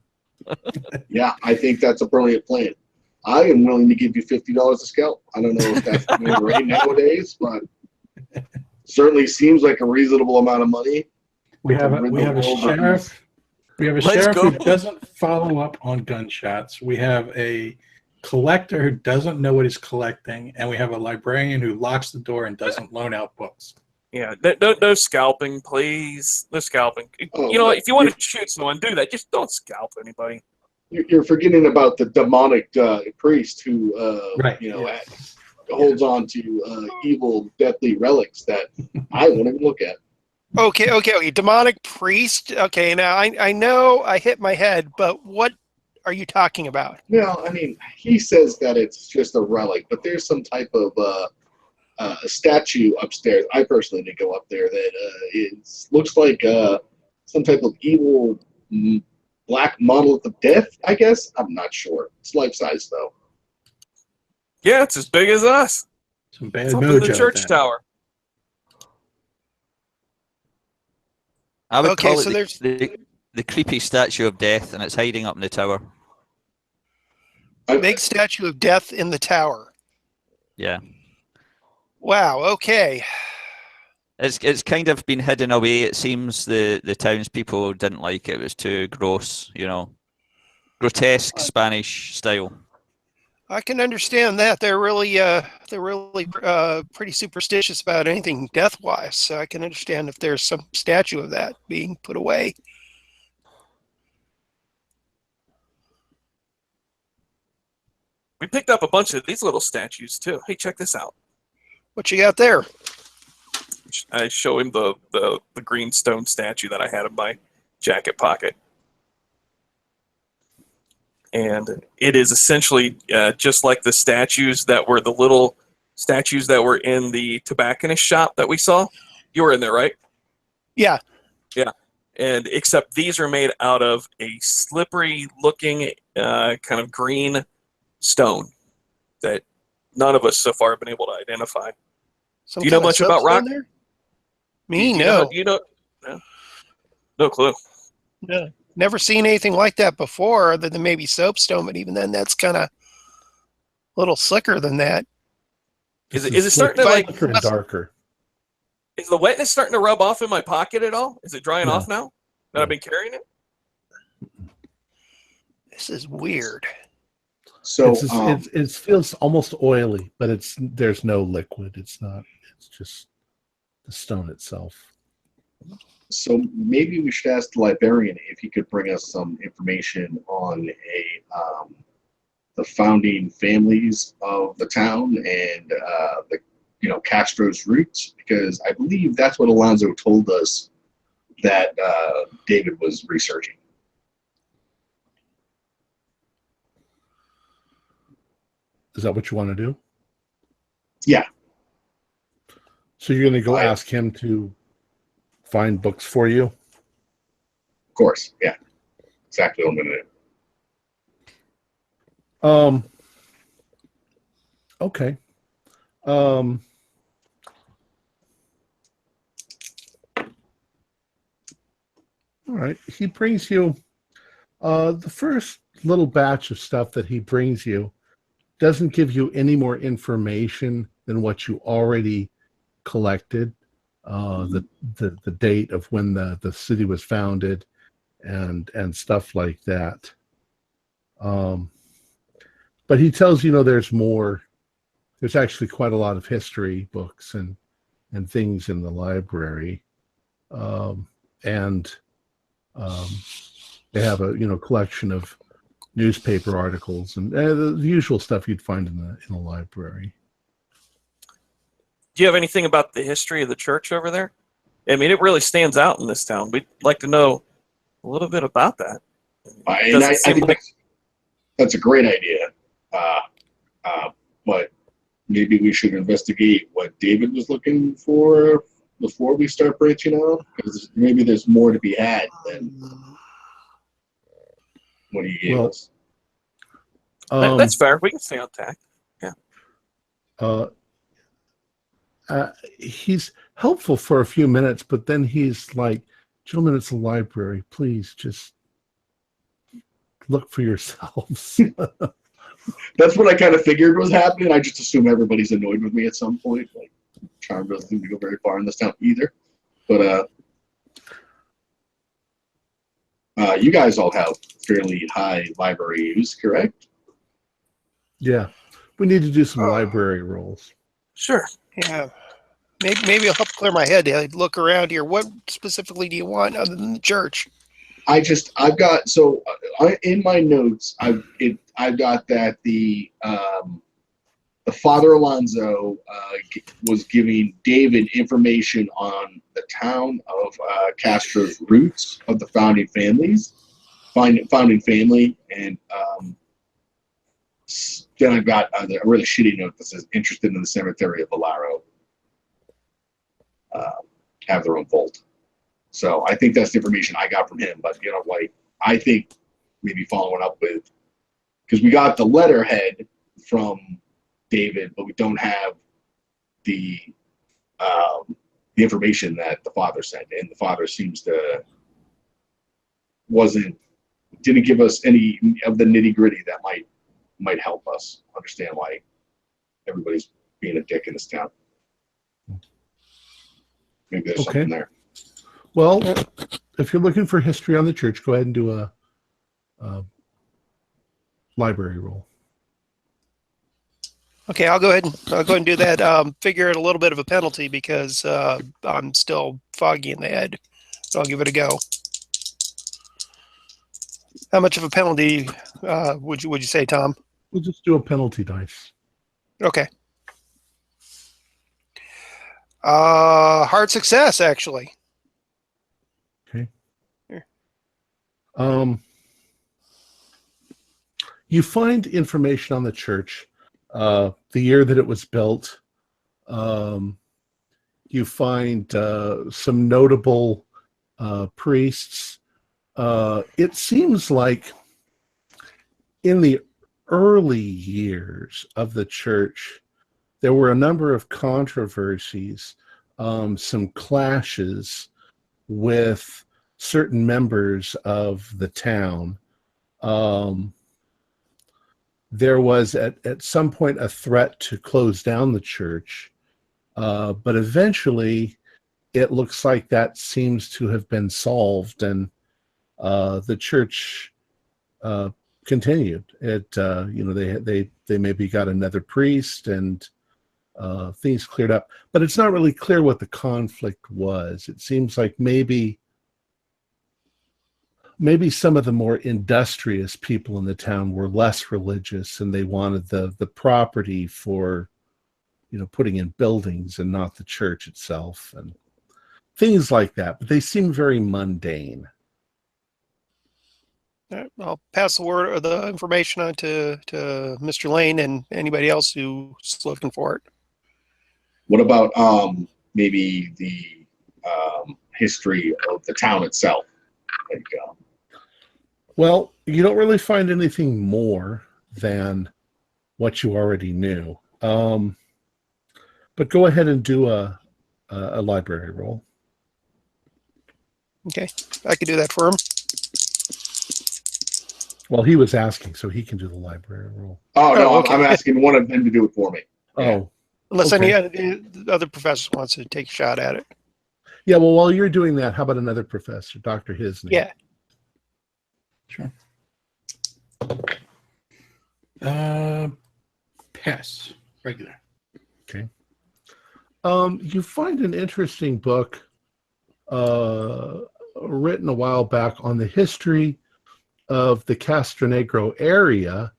Yeah, I think that's a brilliant plan. I am willing to give you $50 a scalp. I don't know if that's the rate nowadays, but certainly seems like a reasonable amount of money. We have a sheriff. We have a sheriff who doesn't follow up on gunshots. We have a collector who doesn't know what he's collecting, and we have a librarian who locks the door and doesn't loan out books. Yeah, no scalping, please. No scalping. If you want to shoot someone, do that. Just don't scalp anybody. You're forgetting about the demonic priest who, holds on to evil, deathly relics that I won't even look at. Okay. Demonic priest. Okay, now I know I hit my head, but what are you talking about? Well, I mean, he says that it's just a relic, but there's some type of a statue upstairs. I personally didn't go up there. That looks like some type of evil black monolith of death, I guess. I'm not sure. It's life size though. Yeah, it's as big as us. Some bad it's up mojo in the church tower. I would call it the creepy statue of death, and it's hiding up in the tower. A big statue of death in the tower. Yeah. Wow. Okay. It's kind of been hidden away. It seems the townspeople didn't like it. It was too gross, grotesque Spanish style. I can understand that. They're really pretty superstitious about anything death-wise. So I can understand if there's some statue of that being put away. We picked up a bunch of these little statues too. Hey, check this out. What you got there? I show him the green stone statue that I had in my jacket pocket. And it is essentially just like the statues that were the little statues that were in the tobacconist shop that we saw. You were in there, right? Yeah. Yeah. And except these are made out of a slippery looking kind of green stone that none of us so far have been able to identify. Do you know much about rock? There? Me, no. No clue. No. Never seen anything like that before, other than maybe soapstone, but even then, that's kind of a little slicker than that. Is it starting to darker and darker? Is the wetness starting to rub off in my pocket at all? Is it drying off now that I've been carrying it? This is weird. So it feels almost oily, but there's no liquid. It's not. It's just. stone itself. So maybe we should ask the librarian if he could bring us some information on the founding families of the town and Castro's roots, because I believe that's what Alonzo told us that David was researching. Is that what you want to do? Yeah. So you're going to go ask him to find books for you? Of course, yeah. Exactly what I'm going to do. Okay. All right. He brings you the first little batch of stuff that he brings you doesn't give you any more information than what you already collected. The date of when the city was founded and stuff like that. But he tells you, there's more. There's actually quite a lot of history books and things in the library. They have a collection of newspaper articles and the usual stuff you'd find in the library. Do you have anything about the history of the church over there? I mean, it really stands out in this town. We'd like to know a little bit about that. I think that's a great idea. But maybe we should investigate what David was looking for before we start branching out, because maybe there's more to be had than what he gave us. That's fair. We can stay on tack. Yeah. He's helpful for a few minutes, but then he's like, "Gentlemen, it's a library. Please just look for yourselves." That's what I kind of figured was happening. I just assume everybody's annoyed with me at some point. Like, charm doesn't seem to go very far in this town either. But you guys all have fairly high library use, correct? Yeah. We need to do some library rolls. Sure. Yeah. Maybe it'll help clear my head. I look around here. What specifically do you want other than the church? I've got, so in my notes, I've got that the Father Alonzo was giving David information on the town of Castro's roots of the founding family, and then I've got a really shitty note that says interested in the cemetery of Valaro. Have their own vault. So I think that's the information I got from him. But I think maybe following up with, because we got the letterhead from David, but we don't have the information that the father sent, and the father seems to didn't give us any of the nitty gritty that might help us understand why everybody's being a dick in this town. Maybe there's something there. Well, if you're looking for history on the church, go ahead and do a library roll. Okay, I'll go ahead and do that. Figure out a little bit of a penalty because I'm still foggy in the head. So I'll give it a go. How much of a penalty would you say, Tom? We'll just do a penalty dice. Okay. Hard success, actually. Okay. Here. You find information on the church, the year that it was built. You find some notable priests. It seems like in the early years of the church, there were a number of controversies, some clashes with certain members of the town. There was at some point a threat to close down the church, but eventually it looks like that seems to have been solved, and the church continued. They maybe got another priest, and things cleared up. But it's not really clear what the conflict was. It seems like maybe some of the more industrious people in the town were less religious, and they wanted the property for, putting in buildings and not the church itself and things like that. But they seem very mundane. All right, I'll pass the word or the information on to Mr. Lane and anybody else who's looking for it. What about maybe the history of the town itself? Like, well, you don't really find anything more than what you already knew. But go ahead and do a library roll. Okay, I could do that for him. Well, he was asking, so he can do the library roll. oh no, okay. I'm asking one of them to do it for me. Oh, Unless okay. any other professor wants to take a shot at it. Yeah, well, while you're doing that, how about another professor, Dr. Hisney? Yeah. Sure. Pass. Regular. Okay. You find an interesting book written a while back on the history of the Castronegro area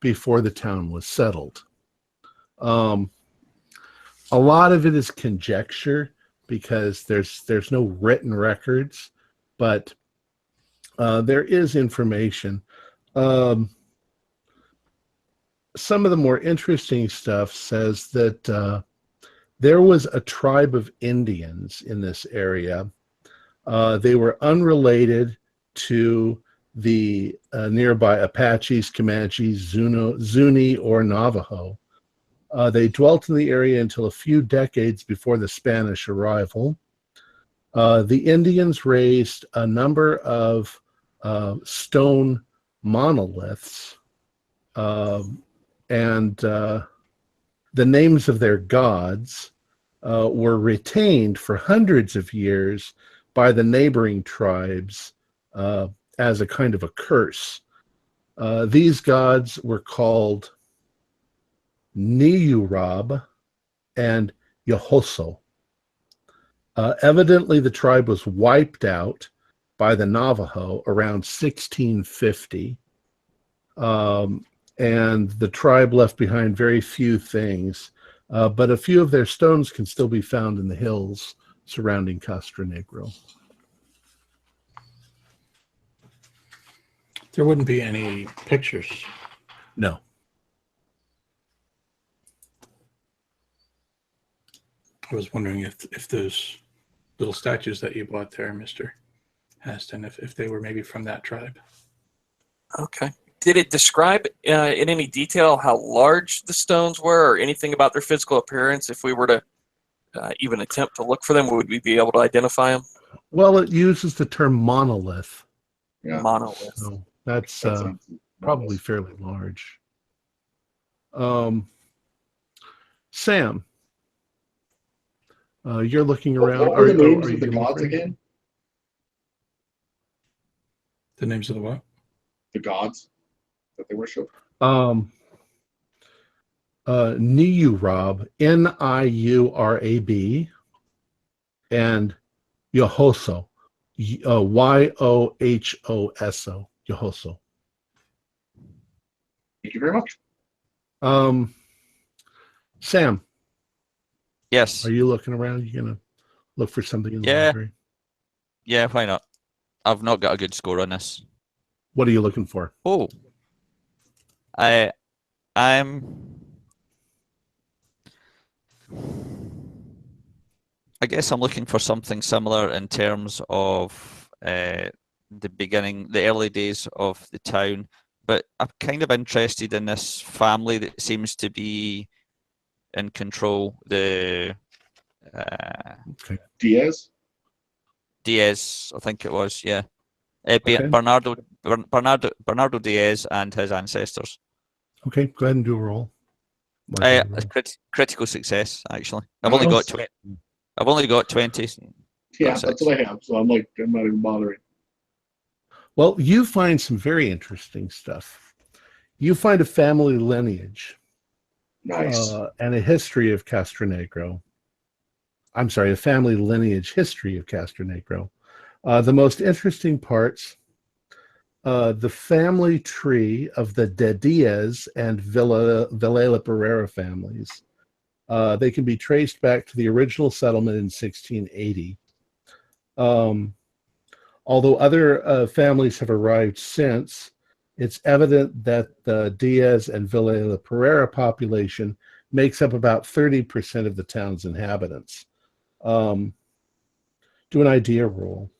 before the town was settled. A lot of it is conjecture because there's no written records, but there is information. Some of the more interesting stuff says that there was a tribe of Indians in this area. They were unrelated to the nearby Apaches, Comanches, Zuni, or Navajo. They dwelt in the area until a few decades before the Spanish arrival. The Indians raised a number of stone monoliths, and the names of their gods were retained for hundreds of years by the neighboring tribes as a kind of a curse. These gods were called Niyurab and Yohoso. Evidently, the tribe was wiped out by the Navajo around 1650, and the tribe left behind very few things, but a few of their stones can still be found in the hills surrounding Castronegro. There wouldn't be any pictures. No. I was wondering if those little statues that you bought there, Mr. Haston, if they were maybe from that tribe. Okay. Did it describe in any detail how large the stones were or anything about their physical appearance? If we were to even attempt to look for them, would we be able to identify them? Well, it uses the term monolith. Yeah. Monolith. So that's That probably fairly large. Sam, you're looking around. What were the names are of the you gods looking? again? The names of the what? The gods that they worship. Niyurab, Niurab, and Yohoso, Yohoso, Yohoso. Thank you very much. Sam, Yes. are you looking around? You gonna look for something in the Yeah. library? Yeah, why not? I've not got a good score on this. What are you looking for? Oh. I'm I guess I'm looking for something similar in terms of the early days of the town, but I'm kind of interested in this family that seems to be in control. The Diaz. Diaz, I think it was, yeah. Okay. Bernardo Diaz and his ancestors. Okay, go ahead and do a roll. Library roll. Critical success, actually. I've only got 20. Yeah, that's what I have. So I'm not even bothering. Well, you find some very interesting stuff. You find a family lineage Nice. And a history of Castronegro. I'm sorry, a family lineage history of Castronegro. The most interesting parts, the family tree of the De Diaz and Villela Pereira families. They can be traced back to the original settlement in 1680. Although other families have arrived since, it's evident that the Diaz and Villela Pereira population makes up about 30% of the town's inhabitants. Do an idea roll.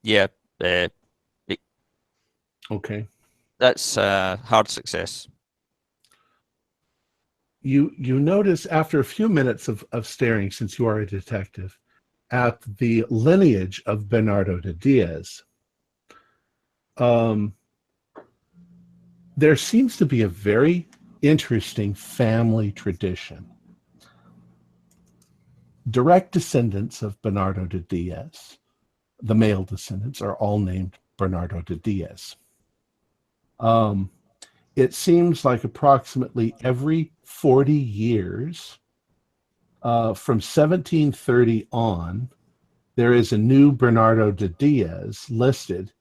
Yeah. Okay. That's hard success. You notice after a few minutes of staring, since you are a detective, at the lineage of Bernardo de Diaz. There seems to be a very interesting family tradition. Direct descendants of Bernardo de Diaz, the male descendants, are all named Bernardo de Diaz. It seems like approximately every 40 years, from 1730 on, there is a new Bernardo de Diaz listed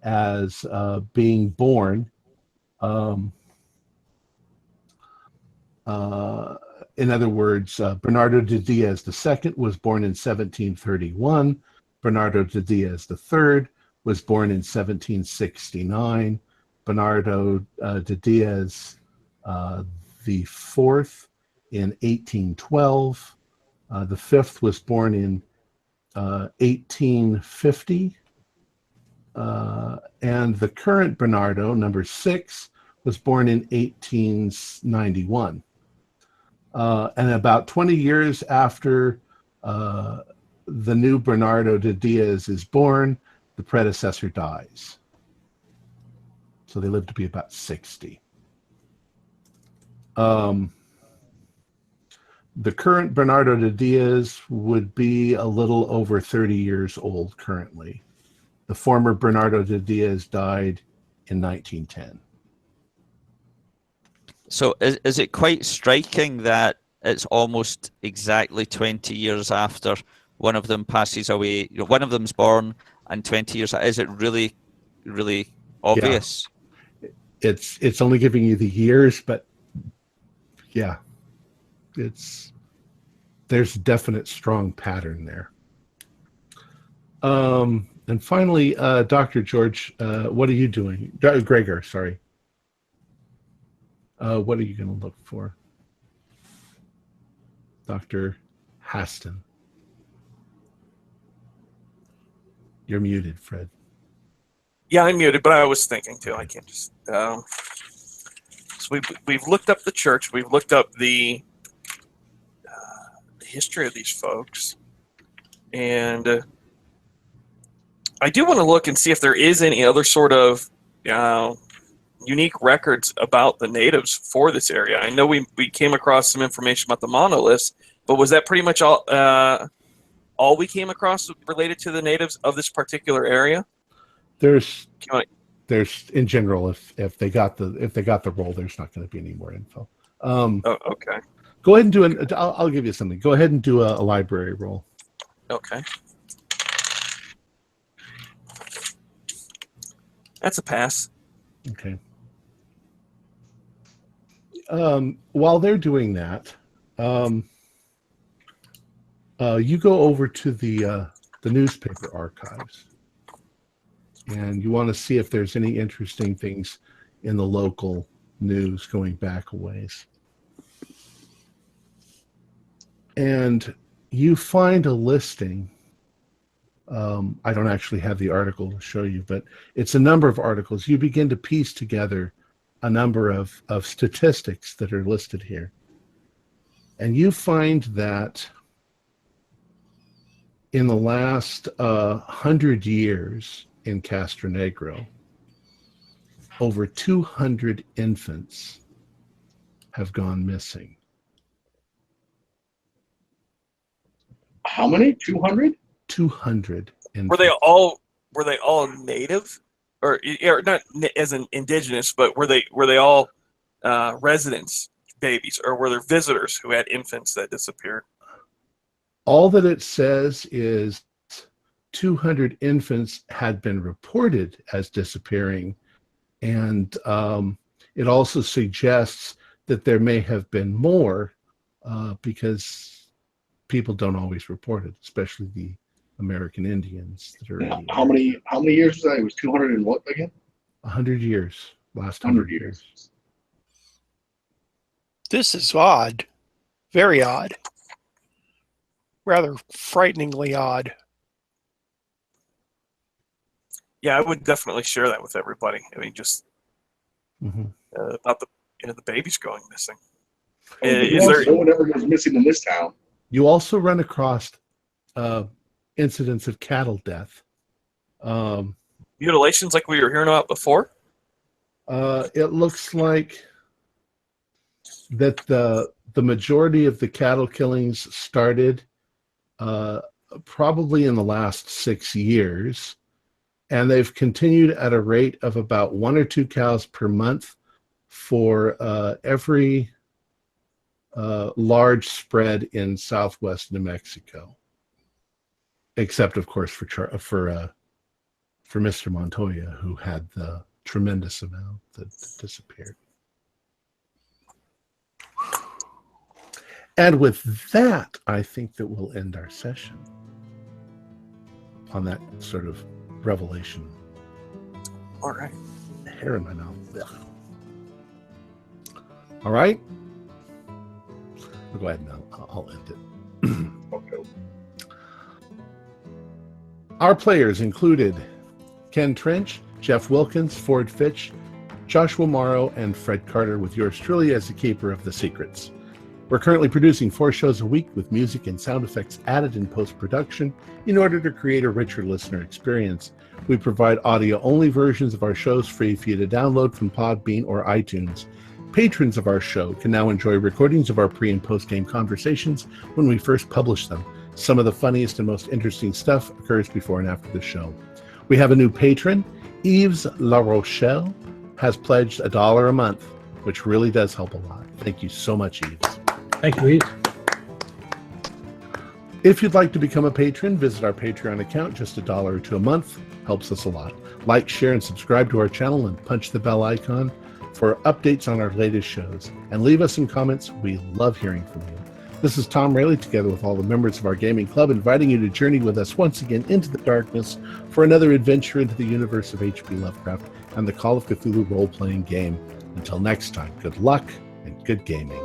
as being born. In other words, Bernardo de Diaz II was born in 1731. Bernardo de Diaz III was born in 1769. Bernardo de Diaz the fourth in 1812. The fifth was born in 1850. And the current Bernardo, number 6, was born in 1891. And about 20 years after the new Bernardo de Diaz is born, the predecessor dies. So they live to be about 60. The current Bernardo de Diaz would be a little over 30 years old currently. The former Bernardo de Diaz died in 1910. So is it quite striking that it's almost exactly 20 years after one of them passes away? You know, one of them's born, and 20 years. Is it really, really obvious? Yeah. It's only giving you the years, but yeah, there's a definite strong pattern there. And finally, Dr. George, what are you doing? Gregor, sorry. What are you going to look for? Dr. Haston. You're muted, Fred. Yeah, I'm muted, but I was thinking too. I can't just. So we've looked up the church. We've looked up the history of these folks, and I do want to look and see if there is any other sort of unique records about the natives for this area. I know we came across some information about the monoliths, but was that pretty much all we came across related to the natives of this particular area? There's in general, if they got the role, there's not going to be any more info. Okay. Go ahead and do I'll give you something. Go ahead and do a library roll. Okay. That's a pass. Okay. While they're doing that, you go over to the newspaper archives, and you want to see if there's any interesting things in the local news going back a ways. And you find a listing. I don't actually have the article to show you, but it's a number of articles. You begin to piece together a number of statistics that are listed here. And you find that in the last 100 years in Castronegro, over 200 infants have gone missing. How many? 200? 200 infants. Were they all native? or not as an indigenous, but were they all residents babies, or were there visitors who had infants that disappeared? All that it says is 200 infants had been reported as disappearing, and it also suggests that there may have been more because people don't always report it, especially the American Indians that are. How many years was that? It was 200 and what again? 100 years. Last 100 years. This is odd. Very odd. Rather frighteningly odd. Yeah, I would definitely share that with everybody. I mean, just about the babies going missing. No one ever goes missing in this town. You also run across incidents of cattle death. Mutilations like we were hearing about before? It looks like that the majority of the cattle killings started probably in the last 6 years, and they've continued at a rate of about 1 or 2 cows per month for every large spread in southwest New Mexico, except of course for Mr. Montoya, who had the tremendous amount that disappeared. And with that, I think that we'll end our session on that sort of revelation. All right. Hair in my mouth. Ugh. All right. I'll go ahead and I'll end it. Okay. Our players included Ken Trench, Jeff Wilkins, Ford Fitch, Joshua Morrow, and Fred Carter, with yours truly as the keeper of the secrets. We're currently producing 4 shows a week with music and sound effects added in post-production in order to create a richer listener experience. We provide audio-only versions of our shows free for you to download from Podbean or iTunes. Patrons of our show can now enjoy recordings of our pre- and post-game conversations when we first publish them. Some of the funniest and most interesting stuff occurs before and after the show. We have a new patron. Yves La Rochelle has pledged $1 a month, which really does help a lot. Thank you so much, Yves. Thank you, Yves. If you'd like to become a patron, visit our Patreon account. Just $1 or $2 a month helps us a lot. Like, share, and subscribe to our channel, and punch the bell icon for updates on our latest shows. And leave us some comments. We love hearing from you. This is Tom Rayleigh, together with all the members of our gaming club, inviting you to journey with us once again into the darkness for another adventure into the universe of H.P. Lovecraft and the Call of Cthulhu role-playing game. Until next time, good luck and good gaming.